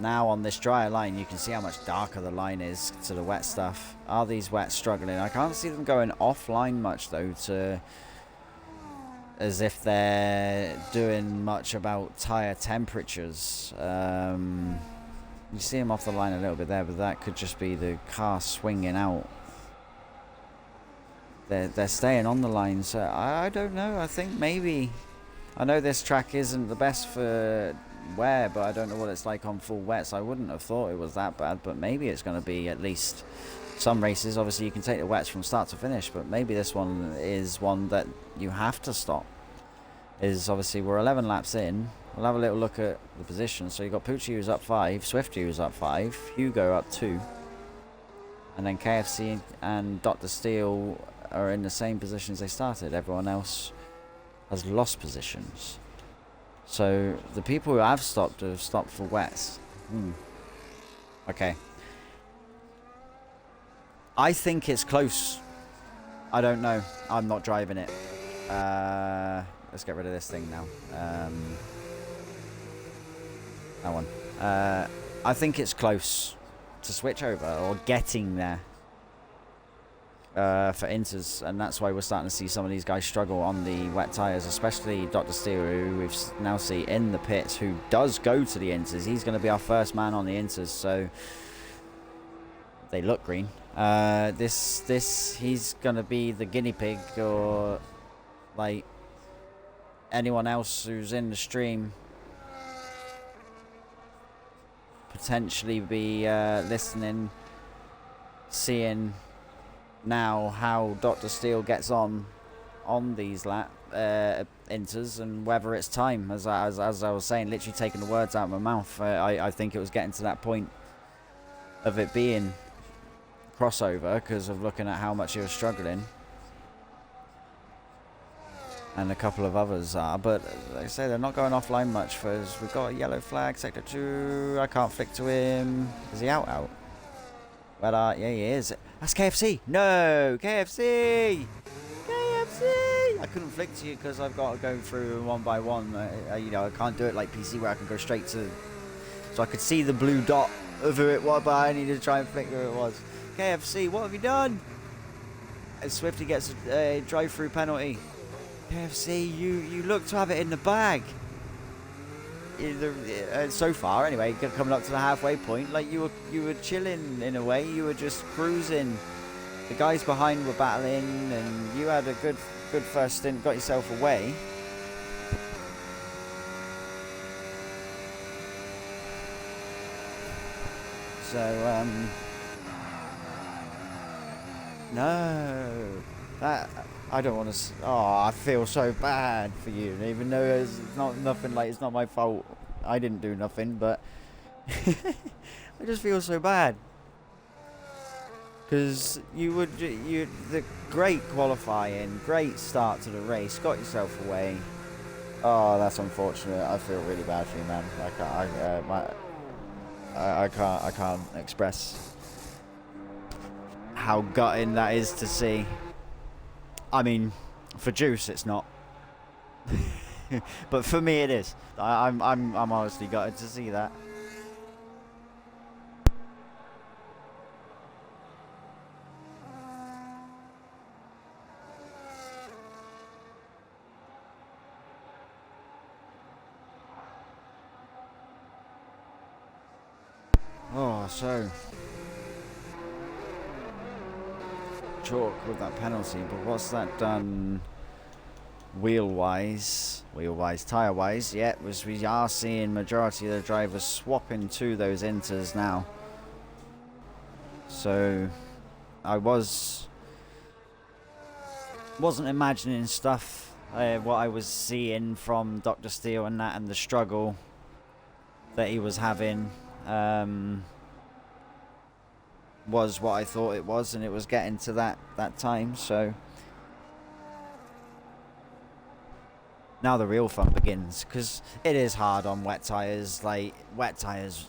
now on this drier line? You can see how much darker the line is to the wet stuff. Are these wets struggling? I can't see them going offline much though, to as if they're doing much about tire temperatures. You see them off the line a little bit there, but that could just be the car swinging out. They're staying on the line, so I don't know. I think maybe, I know this track isn't the best for wear, but I don't know what it's like on full wets. I wouldn't have thought it was that bad, but maybe it's going to be at least some races. Obviously you can take the wets from start to finish, but maybe this one is one that you have to stop. Is obviously we're 11 laps in. We'll have a little look at the position. So you've got Pucci who's up 5, Swifty who's up 5, Hugo up 2, and then KFC and Dr. Steel are in the same position as they started. Everyone else has lost positions. So the people who have stopped for wets. Okay. I think it's close. I don't know. I'm not driving it. Let's get rid of this thing now. That one. I think it's close to switch over, or getting there, for Inters, and that's why we're starting to see some of these guys struggle on the wet tyres, especially Dr. Steer, who we've now see in the pits, who does go to the Inters. He's going to be our first man on the Inters, so they look green. He's going to be the guinea pig, or like anyone else who's in the stream potentially be listening, seeing now how Dr. Steel gets on these inters, and whether it's time, as I was saying, literally taking the words out of my mouth. I think it was getting to that point of it being crossover because of looking at how much he was struggling, and a couple of others are, but like I say, they're not going offline much. First, we've got a yellow flag, sector 2. I can't flick to him. Is he out? Well, yeah, he is. That's KFC. No, KFC. I couldn't flick to you because I've got to go through one by one. You know, I can't do it like PC where I can go straight to. So I could see the blue dot of who it was, but I needed to try and flick who it was. KFC, what have you done? And Swifty gets a drive-through penalty. KFC, you look to have it in the bag. So far, anyway, coming up to the halfway point, like you were chilling in a way. You were just cruising. The guys behind were battling, and you had a good first stint. Got yourself away. So no, that. I don't want to. Oh, I feel so bad for you, even though it's not nothing. Like, it's not my fault. I didn't do nothing, but I just feel so bad because the great qualifying, great start to the race, got yourself away. Oh, that's unfortunate. I feel really bad for you, man. I can't express how gutting that is to see. I mean, for Juice, it's not, but for me, it is. I'm honestly gutted to see that. Oh, so chalk with that penalty, but what's that done wheel-wise, tyre-wise, yeah, we are seeing majority of the drivers swapping to those inters now. So I wasn't imagining stuff, what I was seeing from Dr. Steele and that, and the struggle that he was having, was what I thought it was, and it was getting to that time. So now the real fun begins, because it is hard on wet tyres. Like, wet tyres,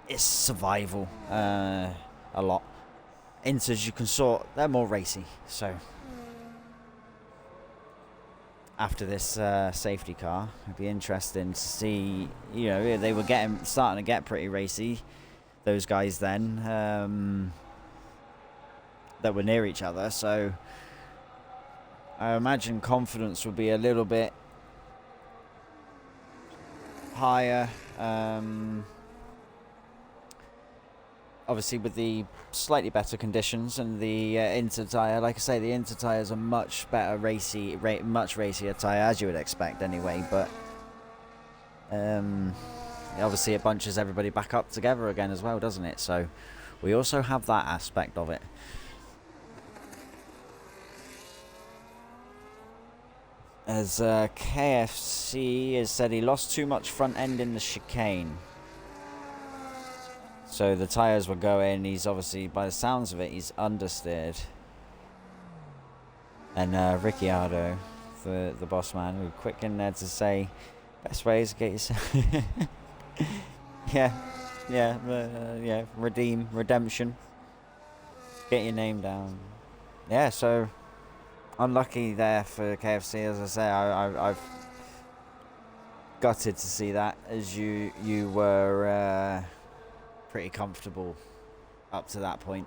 it's survival, a lot. Inters you can sort, they're more racy. So after this safety car, it'd be interesting to see, you know, they were starting to get pretty racy, those guys then, that were near each other. So I imagine confidence will be a little bit higher, obviously with the slightly better conditions, and the Inter tyre, like I say, the Inter tyre is a much better much racier tyre, as you would expect anyway, but obviously it bunches everybody back up together again as well, doesn't it? So we also have that aspect of it. As KFC has said, he lost too much front end in the chicane. So the tyres were going, he's obviously, by the sounds of it, he's understeered. And Ricciardo, the boss man, who quick in there to say, best way is to get yourself... yeah, redemption. Get your name down. Yeah, so unlucky there for KFC, as I say. I've gutted to see that, as you were pretty comfortable up to that point.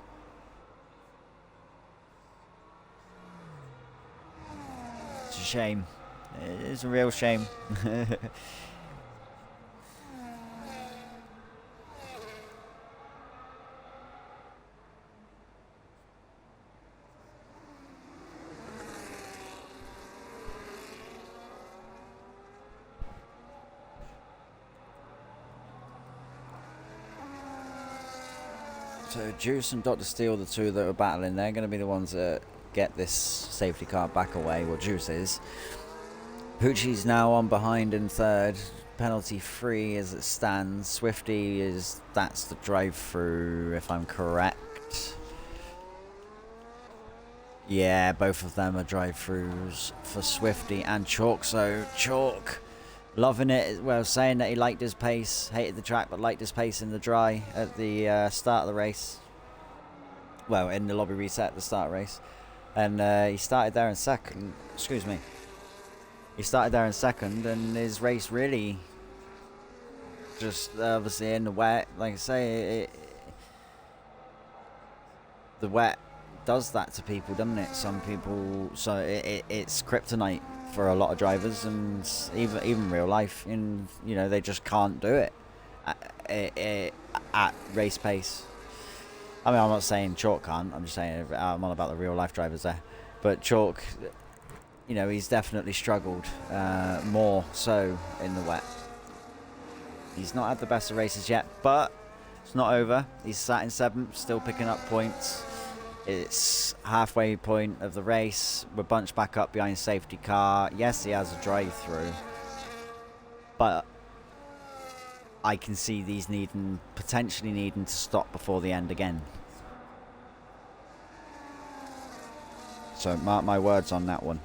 It's a shame. It's a real shame. So Juice and Dr. Steele, the two that are battling, they're going to be the ones that get this safety car back away. Well, Juice is. Pucci's now on behind in third, penalty free as it stands. Swifty that's the drive-through, if I'm correct. Yeah, both of them are drive-throughs for Swifty and Chalk. So Chalk loving it, well, saying that he liked his pace, hated the track, but liked his pace in the dry at the start of the race. Well, in the lobby reset at the start of the race. And he started there in second. Excuse me. He started there in second, and his race really just obviously in the wet. Like I say, the wet does that to people, doesn't it? Some people, so it's kryptonite for a lot of drivers, and even real life, and you know, they just can't do it at race pace. I mean, I'm not saying Chalk can't, I'm just saying I'm on about the real life drivers there. But Chalk, you know, he's definitely struggled more so in the wet. He's not had the best of races yet, but it's not over. He's sat in 7th, still picking up points. It's halfway point of the race. We're bunched back up behind safety car. Yes, he has a drive-through, but I can see these potentially needing to stop before the end again. So mark my words on that one.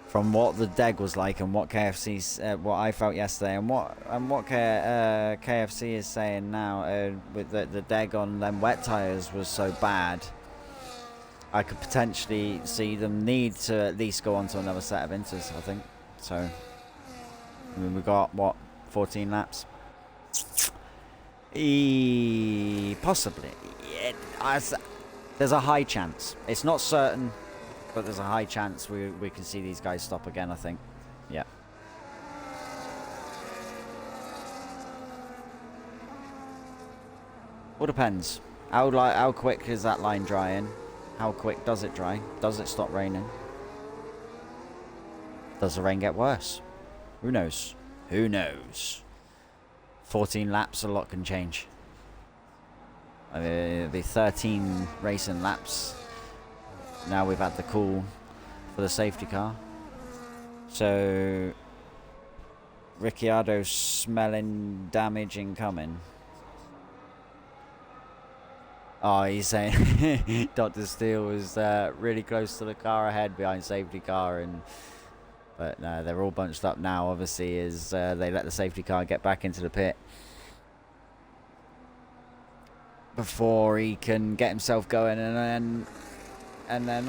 From what the deg was like, and what KFC's, what I felt yesterday, and what KFC is saying now, with the deg on them wet tyres was so bad, I could potentially see them need to at least go on to another set of inters, I think. So, I mean, we got, what, 14 laps? Possibly. There's a high chance. It's not certain, but there's a high chance we can see these guys stop again, I think. Yeah. All depends. How quick is that line drying? How quick does it dry? Does it stop raining? Does the rain get worse? Who knows? Who knows? 14 laps, a lot can change. The 13 racing laps. Now we've had the call for the safety car. So Ricciardo's smelling damage incoming. Oh, he's saying Dr. Steele was really close to the car ahead behind safety car, but no, they're all bunched up now. Obviously, as they let the safety car get back into the pit before he can get himself going, and then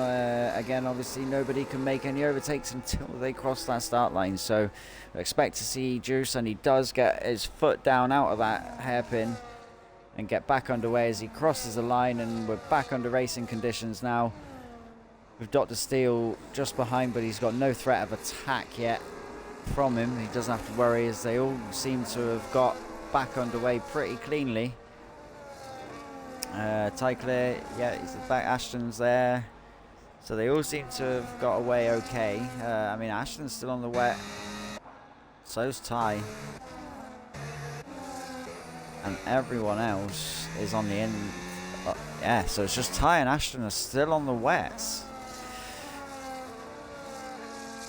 again, obviously, nobody can make any overtakes until they cross that start line. So, I expect to see Juice, and he does get his foot down out of that hairpin and get back underway as he crosses the line, and we're back under racing conditions now with Dr. Steele just behind, but he's got no threat of attack yet from him. He doesn't have to worry, as they all seem to have got back underway pretty cleanly. Tycler, yeah, he's back. Ashton's there, so they all seem to have got away okay. I mean, Ashton's still on the wet, so's Ty, and everyone else is on the in. Yeah, so it's just Ty and Ashton are still on the wets.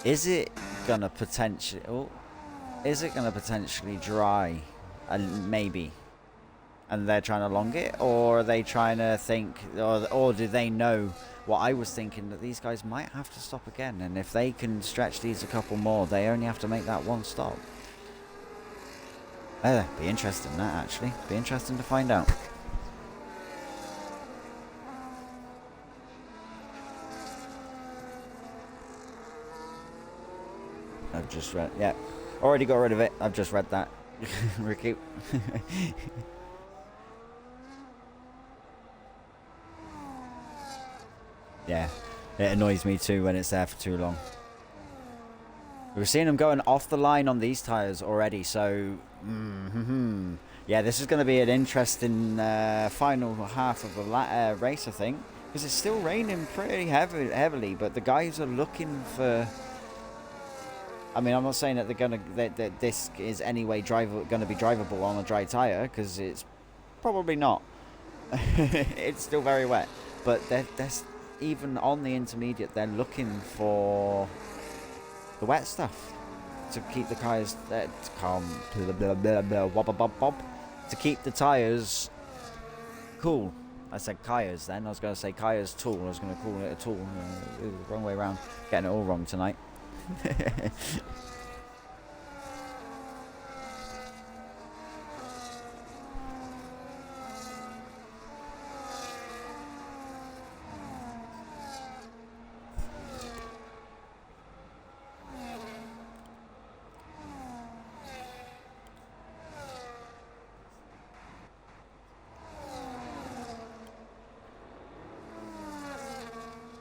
Is it gonna potentially? Oh, is it gonna potentially dry? Maybe. And they're trying to long it, or are they trying to think, or do they know what I was thinking, that these guys might have to stop again, and if they can stretch these a couple more, they only have to make that one stop. Be interesting, that actually. Be interesting to find out. I've just read, yeah, already got rid of it. I've just read that. Ricky. Yeah, it annoys me too when it's there for too long. We've seen them going off the line on these tyres already, so yeah, this is going to be an interesting final half of the race, I think, because it's still raining pretty heavily, but the guys are looking for. I mean, I'm not saying that that this is anyway going to be drivable on a dry tyre, because it's probably not. It's still very wet, but they're even on the intermediate, they're looking for the wet stuff to keep the tyres to keep the tyres cool. I said Kayas then. I was going to say Kaya's tool. I was going to call it a tool. Wrong way around. Getting it all wrong tonight.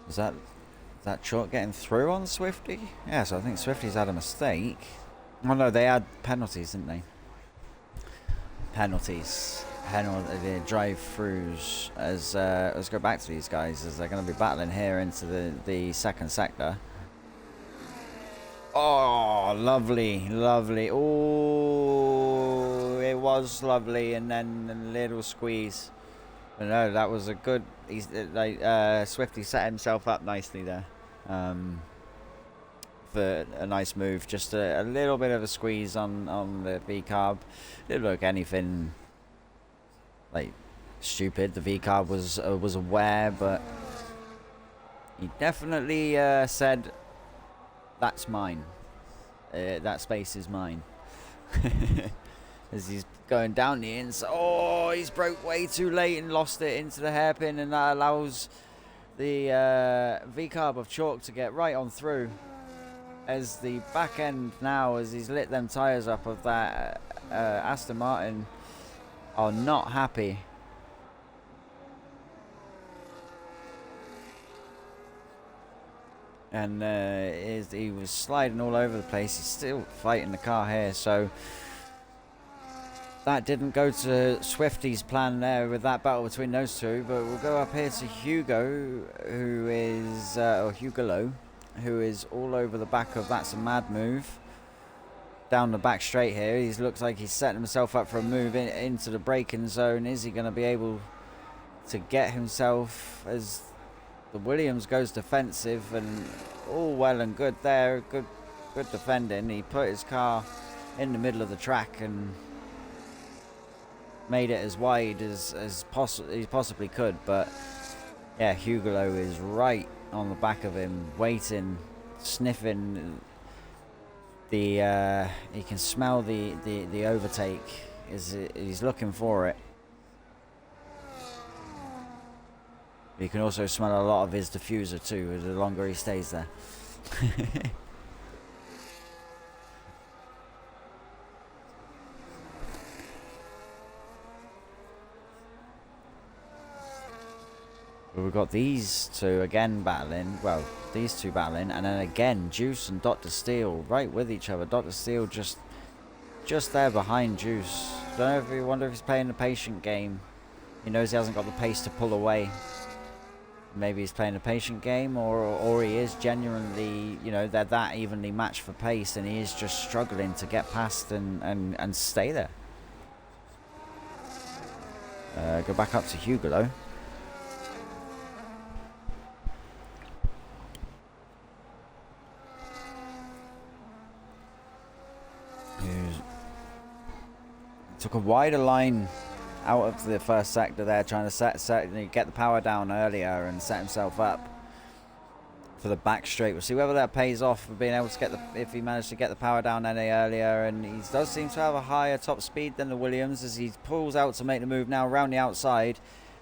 Is that short getting through on Swifty? Yeah, so I think Swifty's had a mistake. Oh no, they had penalties, didn't they? Penalties. The drive-throughs. As let's go back to these guys, as they're going to be battling here into the second sector. Oh, lovely, lovely. Oh, it was lovely, and then a little squeeze. But no, that was a good. He's Swifty set himself up nicely there for a nice move. Just a little bit of a squeeze on the V carb. Didn't look anything like stupid. The V carb was aware, but he definitely said, "That's mine. That space is mine." As he's going down the inside. Oh, he's broke way too late and lost it into the hairpin, and that allows the V-carb of Chalk to get right on through. As the back end now, as he's lit them tyres up of that Aston Martin, are not happy. And he was sliding all over the place. He's still fighting the car here, so that didn't go to Swifty's plan there with that battle between those two, but we'll go up here to Hugo, who is, or Hugolo, who is all over the back of That's a Mad Move. Down the back straight here. He looks like he's setting himself up for a move into the braking zone. Is he going to be able to get himself as the Williams goes defensive? And all well and good there. Good defending. He put his car in the middle of the track and made it as wide as he possibly could. But yeah, Hugolo is right on the back of him, waiting, sniffing. He can smell the overtake. He's looking for it. You can also smell a lot of his diffuser too, the longer he stays there. We've got these two again battling. Well, these two battling, and then again Juice and Dr. Steel right with each other. Dr. Steel just there behind Juice. Don't know if you wonder if he's playing the patient game. He knows he hasn't got the pace to pull away. Maybe he's playing a patient game, or he is genuinely, you know, they're that evenly matched for pace, and he is just struggling to get past and stay there. Go back up to Hugolo. Took a wider line out of the first sector there, trying to get the power down earlier and set himself up for the back straight. We'll see whether that pays off for being able to get if he managed to get the power down any earlier. And he does seem to have a higher top speed than the Williams as he pulls out to make the move now around the outside.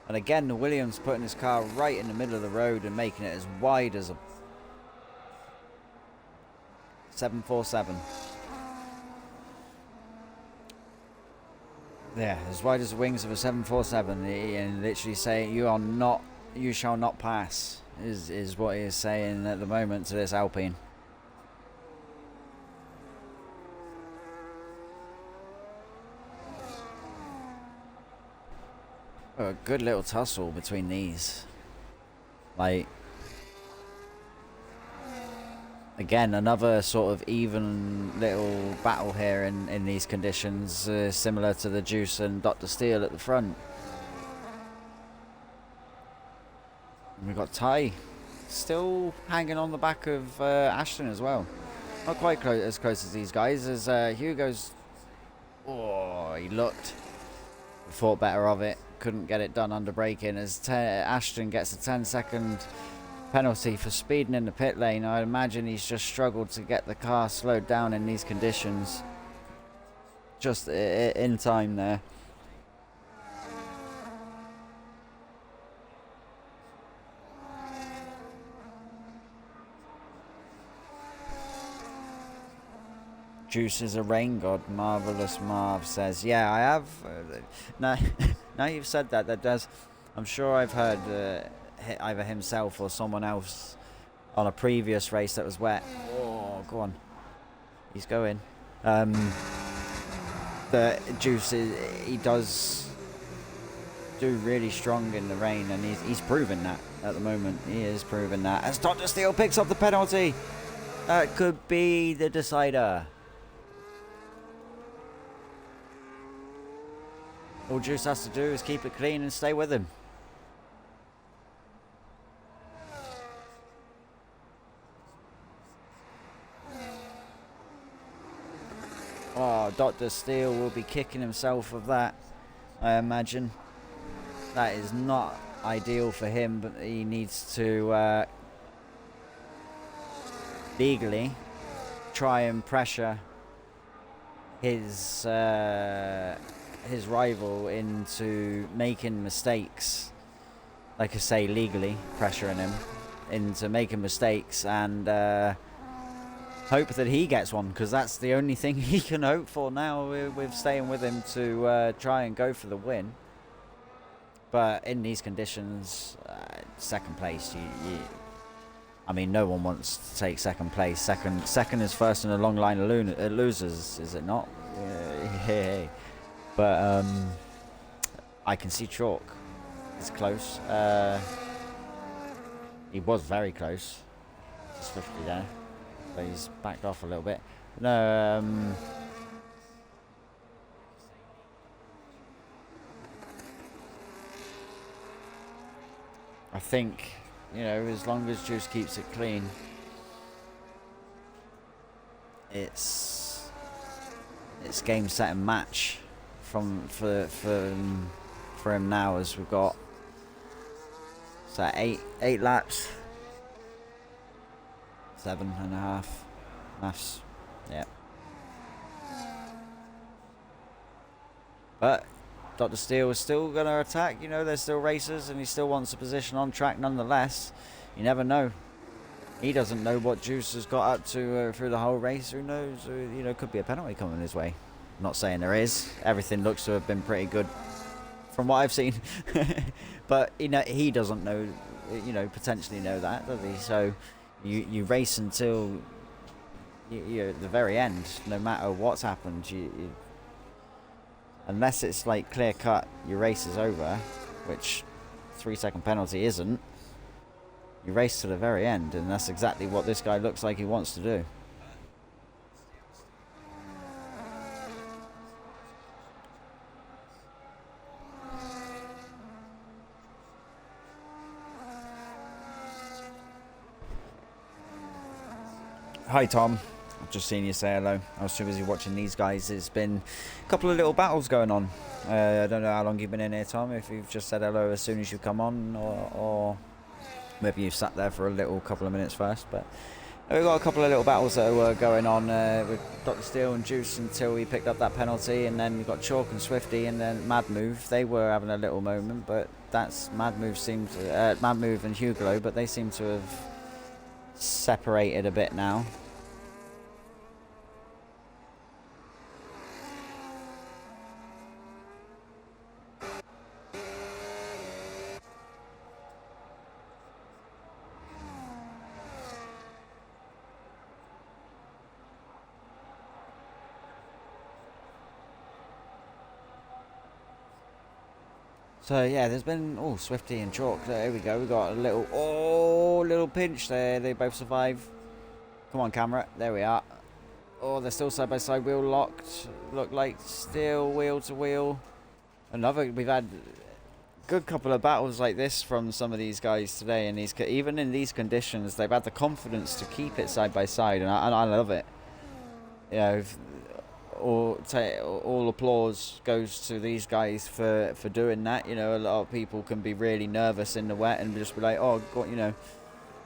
And again, the Williams putting his car right in the middle of the road and making it as wide as a 747. Yeah, as wide as the wings of a 747, and literally saying you shall not pass is what he is saying at the moment to this Alpine. Oh, a good little tussle between these. Like, again, another sort of even little battle here in these conditions, similar to the Juice and Dr. Steel at the front. And we've got Ty still hanging on the back of Ashton as well. Not quite as close as these guys, as Hugo's... Oh, he looked. Thought better of it. Couldn't get it done under braking as Ashton gets a 10-second... penalty for speeding in the pit lane. I imagine he's just struggled to get the car slowed down in these conditions. Just in time there. Juice is a rain god, Marvelous Marv says. Yeah, I have. Now you've said that, that does. I'm sure I've heard either himself or someone else on a previous race that was wet. Oh, go on. He's going. The Juice, he does do really strong in the rain, and he's proven that at the moment. He is proving that. As Dr. Steel picks up the penalty. That could be the decider. All Juice has to do is keep it clean and stay with him. Oh, Dr. Steel will be kicking himself of that, I imagine. That is not ideal for him, but he needs to legally try and pressure his rival into making mistakes. Like I say, legally pressuring him into making mistakes, and hope that he gets one, because that's the only thing he can hope for now with staying with him to try and go for the win. But in these conditions, second place, I mean, no one wants to take second place. Second is first in a long line of losers, is it not? Yeah. But I can see chalk. It's close. He was very close. Swiftly there, but he's backed off a little bit. No, I think, you know, as long as Juice keeps it clean, it's game, set, and match for him now, as we've got eight laps, 7.5 maths, yeah. But Dr. Steele is still going to attack. You know, there's still racers, and he still wants a position on track nonetheless. You never know. He doesn't know what Juice has got up to through the whole race. Who knows? You know, could be a penalty coming his way. I'm not saying there is. Everything looks to have been pretty good from what I've seen. But, you know, he doesn't know, you know, potentially know that, does he? So you race until you're at the very end, no matter what's happened. Unless it's like clear cut, your race is over, which 3-second penalty isn't. You race to the very end, and that's exactly what this guy looks like he wants to do. Hi Tom, I've just seen you say hello. I was too busy watching these guys. It's been a couple of little battles going on. I don't know how long you've been in here, Tom, if you've just said hello as soon as you come on, or maybe you've sat there for a little couple of minutes first. But we've got a couple of little battles that were going on with Dr. Steele and Juice until he picked up that penalty, and then you've got Chalk and Swifty, and then Mad Move. They were having a little moment, but that's Mad Move and Huglo, but they seem to have separated a bit now. So yeah, there's been Swifty and Chalk. There we go. We got a little pinch there. They both survive. Come on, camera. There we are. Oh, they're still side by side, wheel locked. Look like still wheel to wheel. We've had a good couple of battles like this from some of these guys today, and even in these conditions, they've had the confidence to keep it side by side, and I love it. You know. All applause goes to these guys for doing that. You know, a lot of people can be really nervous in the wet and just be like, oh, God, you know,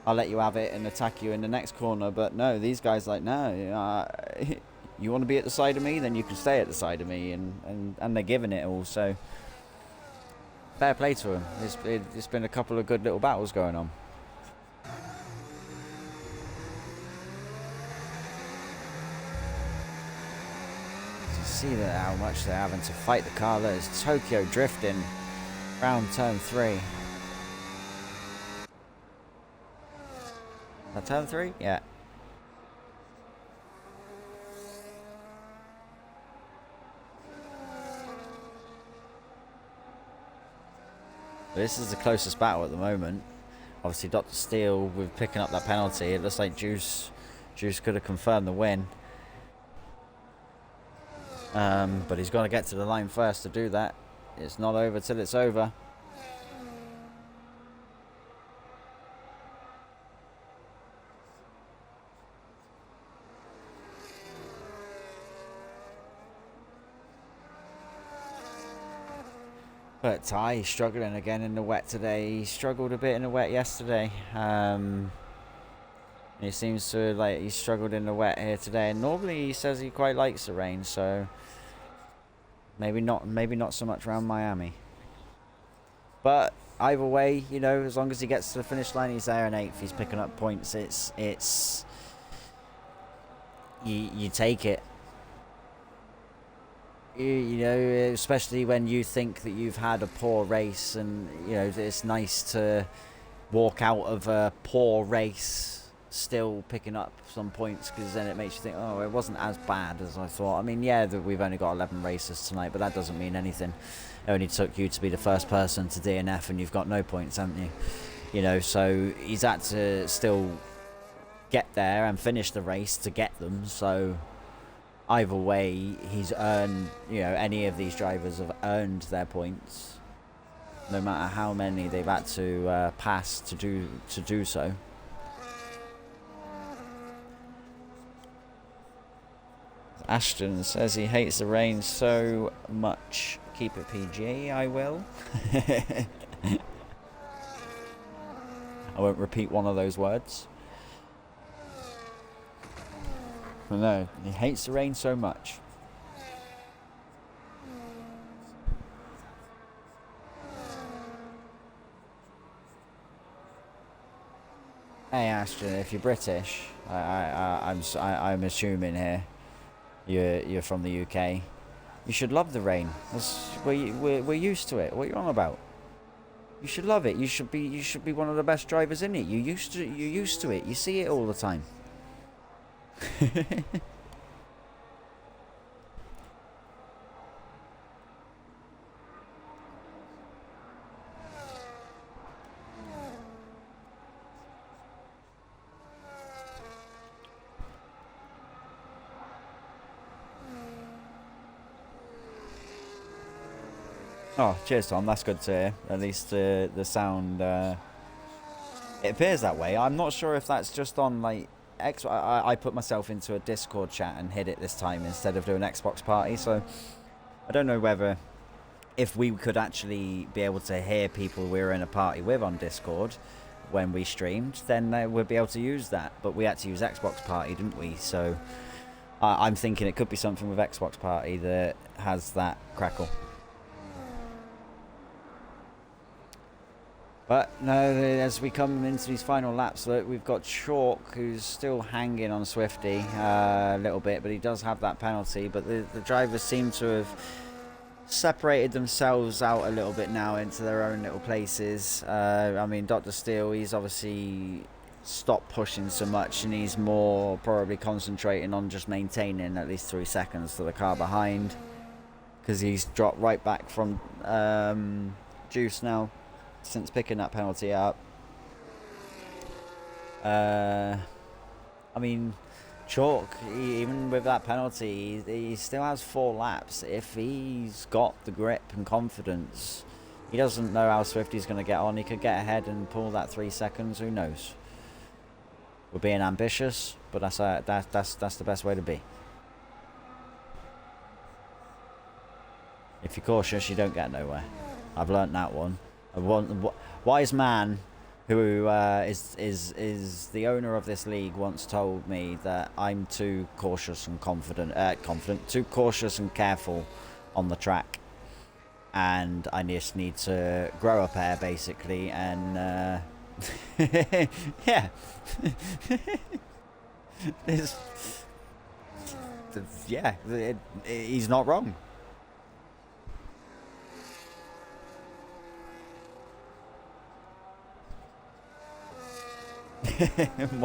I'll let you have it and attack you in the next corner. But no, these guys like, no, you want to be at the side of me, then you can stay at the side of me, and they're giving it all. So fair play to them. It's been a couple of good little battles going on. See that how much they're having to fight the car. There's Tokyo drifting round turn 3. That turn 3? Yeah. This is the closest battle at the moment. Obviously Dr. Steele with picking up that penalty. It looks like Juice could have confirmed the win. But he's got to get to the line first to do that. It's not over till it's over. But Ty, he's struggling again in the wet today. He struggled a bit in the wet yesterday. He seems to like he struggled in the wet here today. And normally he says he quite likes the rain, so maybe not so much around Miami. But either way, you know, as long as he gets to the finish line, he's there in 8th. He's picking up points. It's you take it. You know, especially when you think that you've had a poor race, and you know it's nice to walk out of a poor race still picking up some points, because then it makes you think, oh, it wasn't as bad as I thought. I mean, yeah, we've only got 11 races tonight, but that doesn't mean anything. It only took you to be the first person to DNF and you've got no points, haven't you? You know, so he's had to still get there and finish the race to get them. So either way, he's earned, you know, any of these drivers have earned their points, no matter how many they've had to pass to do so. Ashton says he hates the rain so much. Keep it PG, I will. I won't repeat one of those words. But no, he hates the rain so much. Hey Ashton, if you're British, I'm assuming here, you're from the UK. You should love the rain. We're used to it. What are you on about? You should love it. You should be one of the best drivers in it. You're used to it. You see it all the time. Oh, cheers, Tom. That's good to hear. At least the sound. It appears that way. I'm not sure if that's just on like I put myself into a Discord chat and hid it this time instead of doing Xbox Party. So I don't know whether if we could actually be able to hear people we were in a party with on Discord when we streamed, then we'd be able to use that. But we had to use Xbox Party, didn't we? So I'm thinking it could be something with Xbox Party that has that crackle. But no, as we come into these final laps, look, we've got Chalk, who's still hanging on Swifty a little bit, but he does have that penalty. But the drivers seem to have separated themselves out a little bit now into their own little places. I mean, Dr. Steele, he's obviously stopped pushing so much, and he's more probably concentrating on just maintaining at least 3 seconds to the car behind, because he's dropped right back from Juice now since picking that penalty up. I mean, Chalk, even with that penalty, he still has 4 laps. If he's got the grip and confidence, he doesn't know how Swifty's going to get on. He could get ahead and pull that 3 seconds. Who knows? We're being ambitious, but that's the best way to be. If you're cautious, you don't get nowhere. I've learnt that one. A wise man who is the owner of this league once told me that I'm too cautious and too cautious and careful on the track, and I just need to grow a pair basically, and yeah. He's not wrong.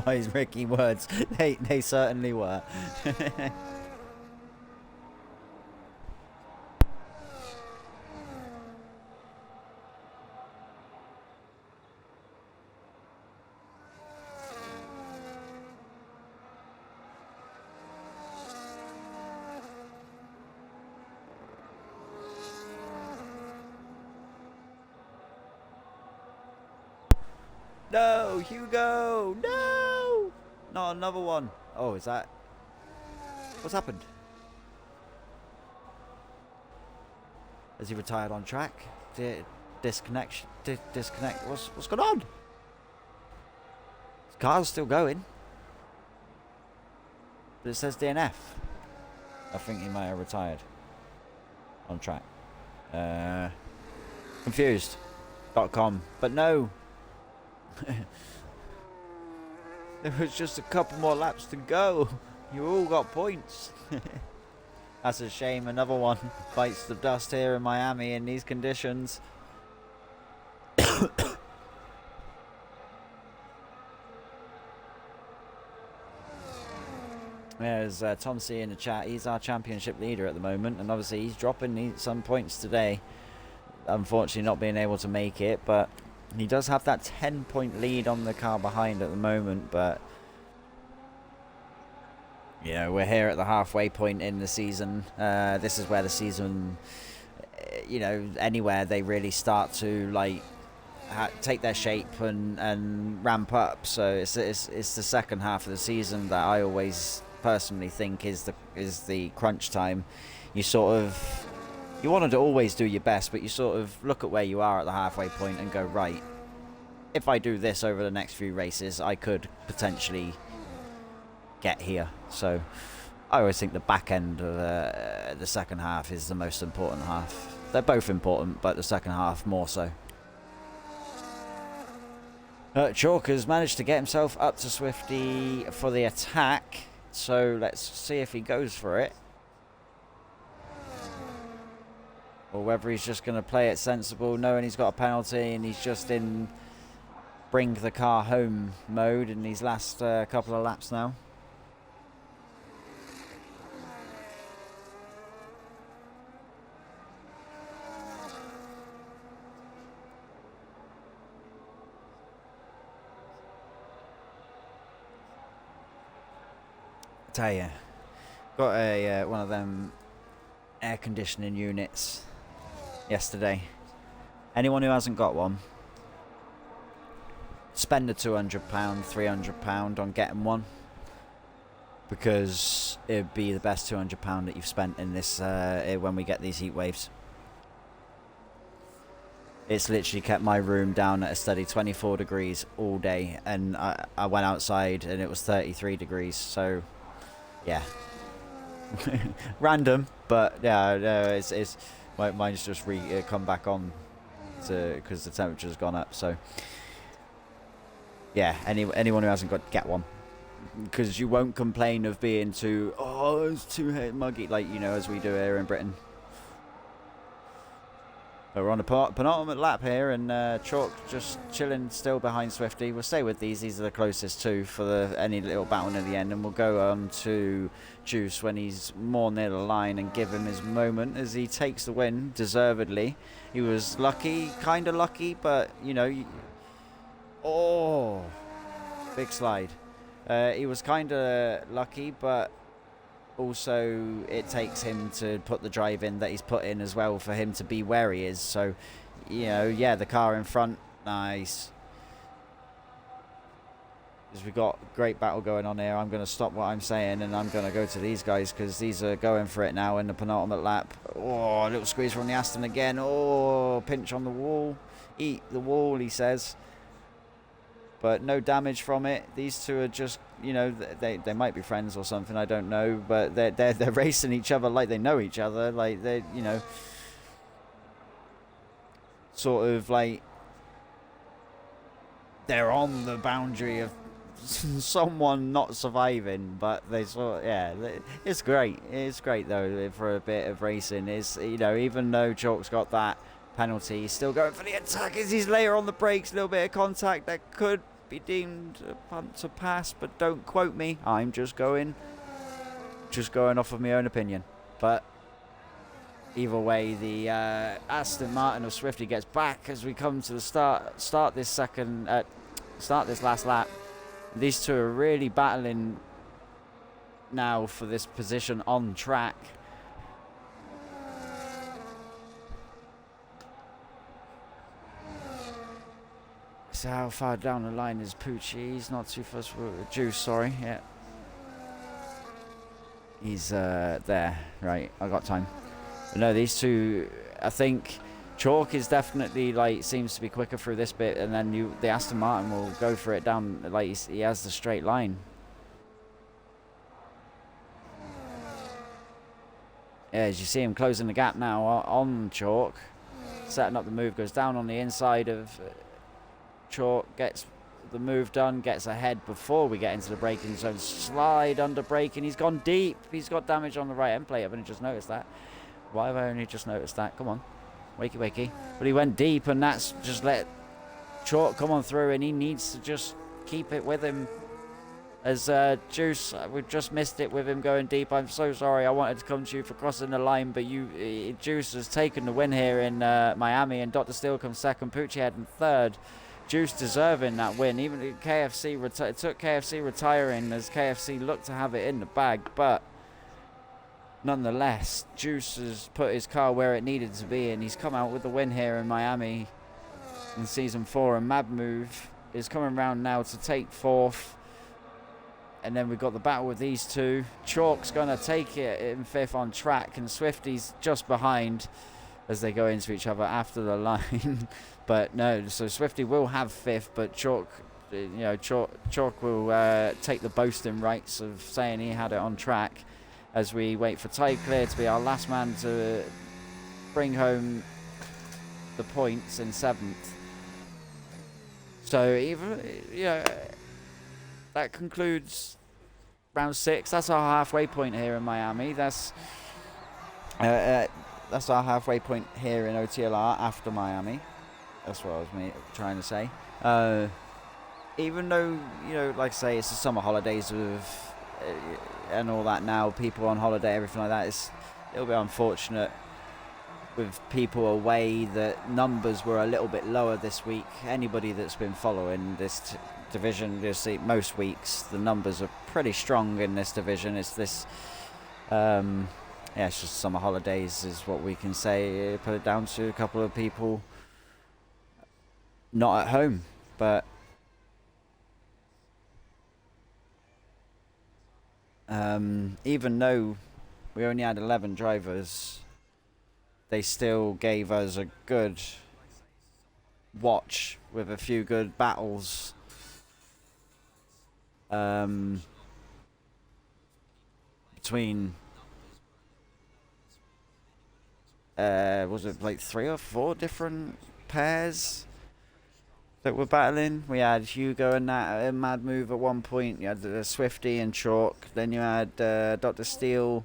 Wise Ricky words. They certainly were. No, Hugo! No! Not another one. Oh, is that... What's happened? Has he retired on track? Disconnect? What's going on? His car's still going. But it says DNF. I think he might have retired on track. Confused.com. But no. There was just a couple more laps to go. You all got points. That's a shame. Another one bites the dust here in Miami in these conditions. There's Tom C in the chat. He's our championship leader at the moment, and obviously he's dropping some points today. Unfortunately not being able to make it, but he does have that 10-point lead on the car behind at the moment. But You know, we're here at the halfway point in the season. This is where the season, you know, anywhere they really start to like take their shape and ramp up. So it's the second half of the season that I always personally think is the crunch time. You sort of, you want to always do your best, but you sort of look at where you are at the halfway point and go, right, if I do this over the next few races, I could potentially get here. So I always think the back end of the second half is the most important half. They're both important, but the second half more so. Chalk has managed to get himself up to Swifty for the attack, so let's see if he goes for it. Or whether he's just going to play it sensible, knowing he's got a penalty and he's just in bring the car home mode in these last couple of laps now. Tell you, got a one of them air conditioning units yesterday. Anyone who hasn't got one, spend the £200, £300 on getting one, because it'd be the best £200 that you've spent in this when we get these heat waves. It's literally kept my room down at a steady 24 degrees all day, and I went outside and it was 33 degrees. So yeah. Random, but yeah, it's mine's just come back on because the temperature's gone up. So yeah, anyone who hasn't got, get one, because you won't complain of being too, oh, it's too muggy, like, you know, as we do here in Britain. But we're on the penultimate lap here, and Chalk just chilling still behind Swifty. We'll stay with these. These are the closest two for any little battle near the end, and we'll go on to Juice when he's more near the line and give him his moment as he takes the win, deservedly. He was lucky, kind of lucky, but, you know, oh, big slide. He was kind of lucky, but also it takes him to put the drive in that he's put in as well for him to be where he is. So, you know, yeah, the car in front, nice. Because we've got great battle going on here. I'm going to stop what I'm saying and I'm going to go to these guys, because these are going for it now in the penultimate lap. Oh, a little squeeze from the Aston again. Oh, pinch on the wall. Eat the wall, he says. But no damage from it. These two are just, you know, they might be friends or something, I don't know, but they're racing each other like they know each other, like they, you know, sort of like they're on the boundary of someone not surviving, but they sort of, yeah, it's great. It's great though for a bit of racing. Is, you know, even though Chalk's got that penalty, he's still going for the attack as he's later on the brakes. A little bit of contact that could be deemed a punt to pass, but don't quote me. I'm just going off of my own opinion. But either way, the Aston Martin of Swifty gets back as we come to the start this last lap. These two are really battling now for this position on track. So how far down the line is Pucci? He's not too fast. Juice, sorry. Yeah. He's there. Right, I got time. But no, these two, I think Chalk is definitely, like, seems to be quicker through this bit, and then the Aston Martin will go for it down, like, he has the straight line. Yeah, as you see him closing the gap now on Chalk. Setting up the move, goes down on the inside of Chalk, gets the move done, gets ahead before we get into the braking zone. Slide under braking. He's gone deep. He's got damage on the right end plate. I've only just noticed that. Why have I only just noticed that? Come on. Wakey, wakey. But he went deep, and that's just let Chalk come on through, and he needs to just keep it with him. As Juice, we've just missed it with him going deep. I'm so sorry. I wanted to come to you for crossing the line, but Juice has taken the win here in Miami, and Dr. Steele comes second. Pucci head in third. Juice deserving that win. Even it took KFC retiring as KFC looked to have it in the bag, but nonetheless, Juice has put his car where it needed to be, and he's come out with the win here in Miami in Season 4. And Mad Move is coming round now to take 4th. And then we've got the battle with these two. Chalk's going to take it in 5th on track, and Swifty's just behind as they go into each other after the line. But no, so Swifty will have 5th, but Chalk will take the boasting rights of saying he had it on track as we wait for Ty Clear to be our last man to bring home the points in 7th. So that concludes round 6. That's our halfway point here in Miami. That's our halfway point here in OTLR after Miami. That's what I was trying to say. Even though, like I say, it's the summer holidays and all that now, people on holiday, everything like that, it's a little bit unfortunate with people away that numbers were a little bit lower this week. Anybody that's been following this division, you'll see most weeks the numbers are pretty strong in this division. It's this it's just summer holidays is what we can say. Put it down to a couple of people not at home, but even though we only had 11 drivers, they still gave us a good watch with a few good battles. Between was it like 3 or 4 different pairs that were battling? We had Hugo and Nat in Mad Move at one point. You had Swifty and Chalk. Then you had Dr. Steele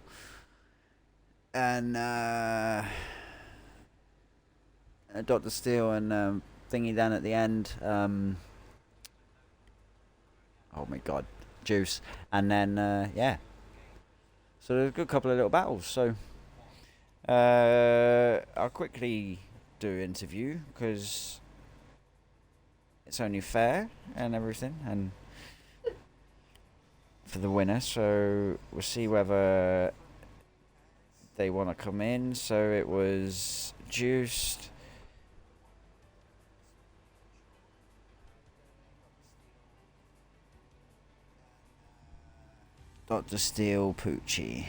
and Dr. Steele and Thingy Dan at the end. Oh my God, Juice. And then so there's a good couple of little battles. So I'll quickly do interview because it's only fair and everything, and for the winner. So we'll see whether they want to come in. So it was Juiced, Dr. Steele, Poochie.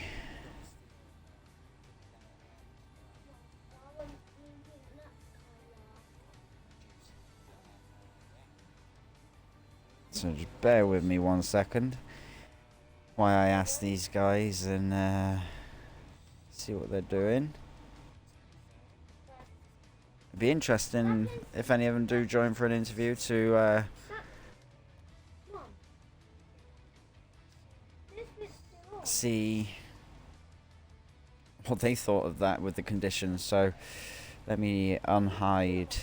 So just bear with me 1 second while I ask these guys and see what they're doing. It'd be interesting if any of them do join for an interview to see what they thought of that with the conditions. So let me unhide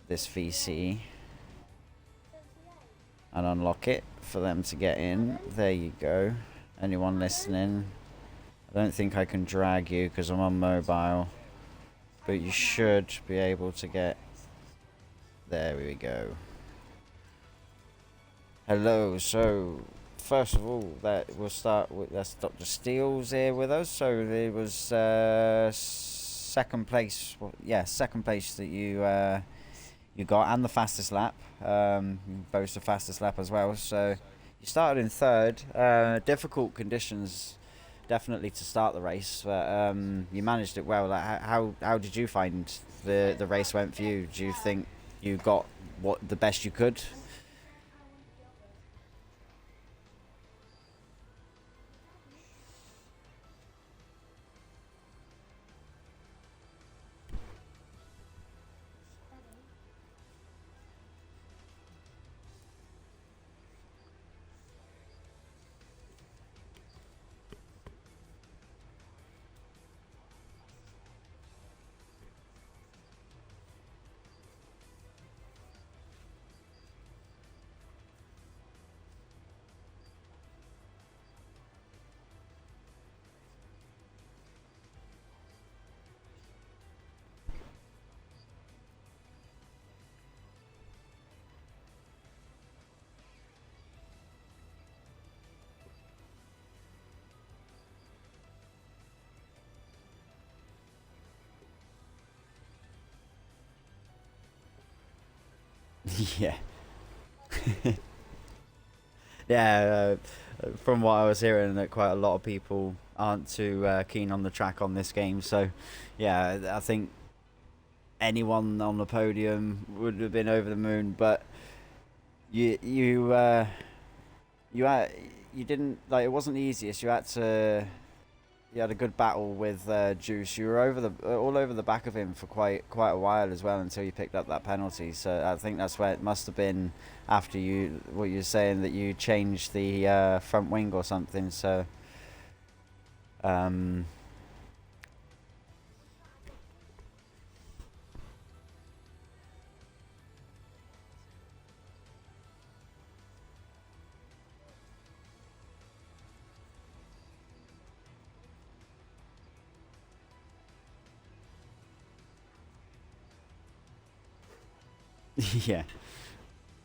this VC and unlock it for them to get in. There you go. Anyone listening, I don't think I can drag you because I'm on mobile, but you should be able to get. There we go. Hello. So first of all, we'll start with, that's Dr. Steele's here with us. So it was second place. Well, yeah, second place that you got, and the fastest lap. Boast the fastest lap as well. So you started in 3rd. Difficult conditions, definitely, to start the race, but you managed it well. Like, how did you find the race went for you? Do you think you got the best you could? Yeah. Yeah, from what I was hearing, that quite a lot of people aren't too keen on the track on this game. So, yeah, I think anyone on the podium would have been over the moon. But you you you had, you didn't like, it wasn't the easiest. You had a good battle with Juice. You were all over the back of him for quite a while as well until you picked up that penalty. So I think that's where it must have been after what you were saying, that you changed the front wing or something. So um, yeah.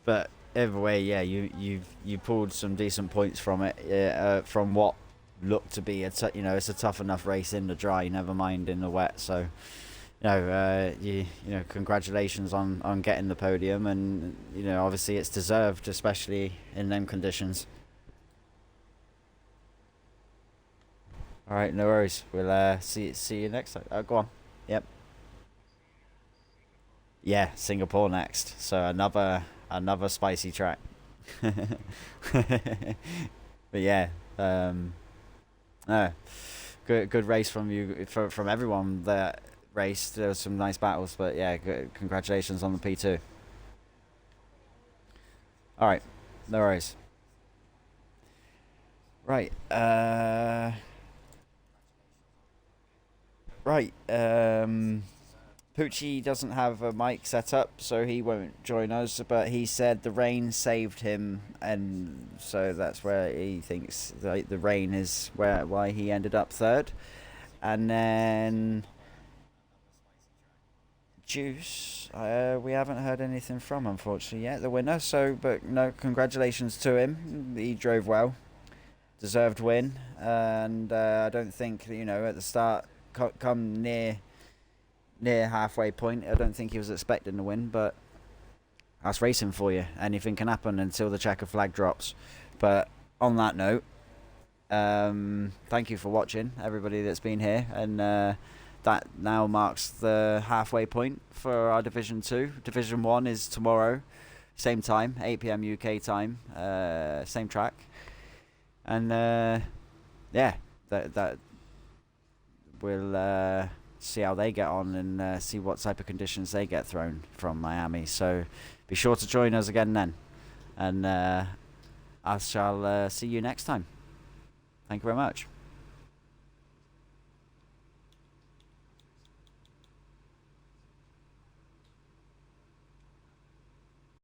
But either way, yeah, you pulled some decent points from it. From what looked to be it's a tough enough race in the dry. Never mind in the wet. So congratulations on getting the podium, and obviously it's deserved, especially in them conditions. All right, no worries. We'll see you next time. Go on. Yep. Yeah, Singapore next. So another spicy track. But yeah, no, good race from you, from everyone that raced. There was some nice battles, but yeah, congratulations on the P2. All right, no worries. Right, right. Poochie doesn't have a mic set up, so he won't join us. But he said the rain saved him, and so that's where he thinks the rain is why he ended up third. And then Juice, we haven't heard anything from, unfortunately, yet, the winner. So, but no, congratulations to him. He drove well, deserved win, and I don't think at the start, come near halfway point, I don't think he was expecting to win, but that's racing for you. Anything can happen until the checker flag drops. But on that note, thank you for watching, everybody that's been here, and that now marks the halfway point for our Division 2. Division 1 is tomorrow, same time, 8 p.m. UK time, same track. And yeah, that we'll see how they get on, and see what type of conditions they get thrown from Miami. So be sure to join us again then, and I shall see you next time. Thank you very much.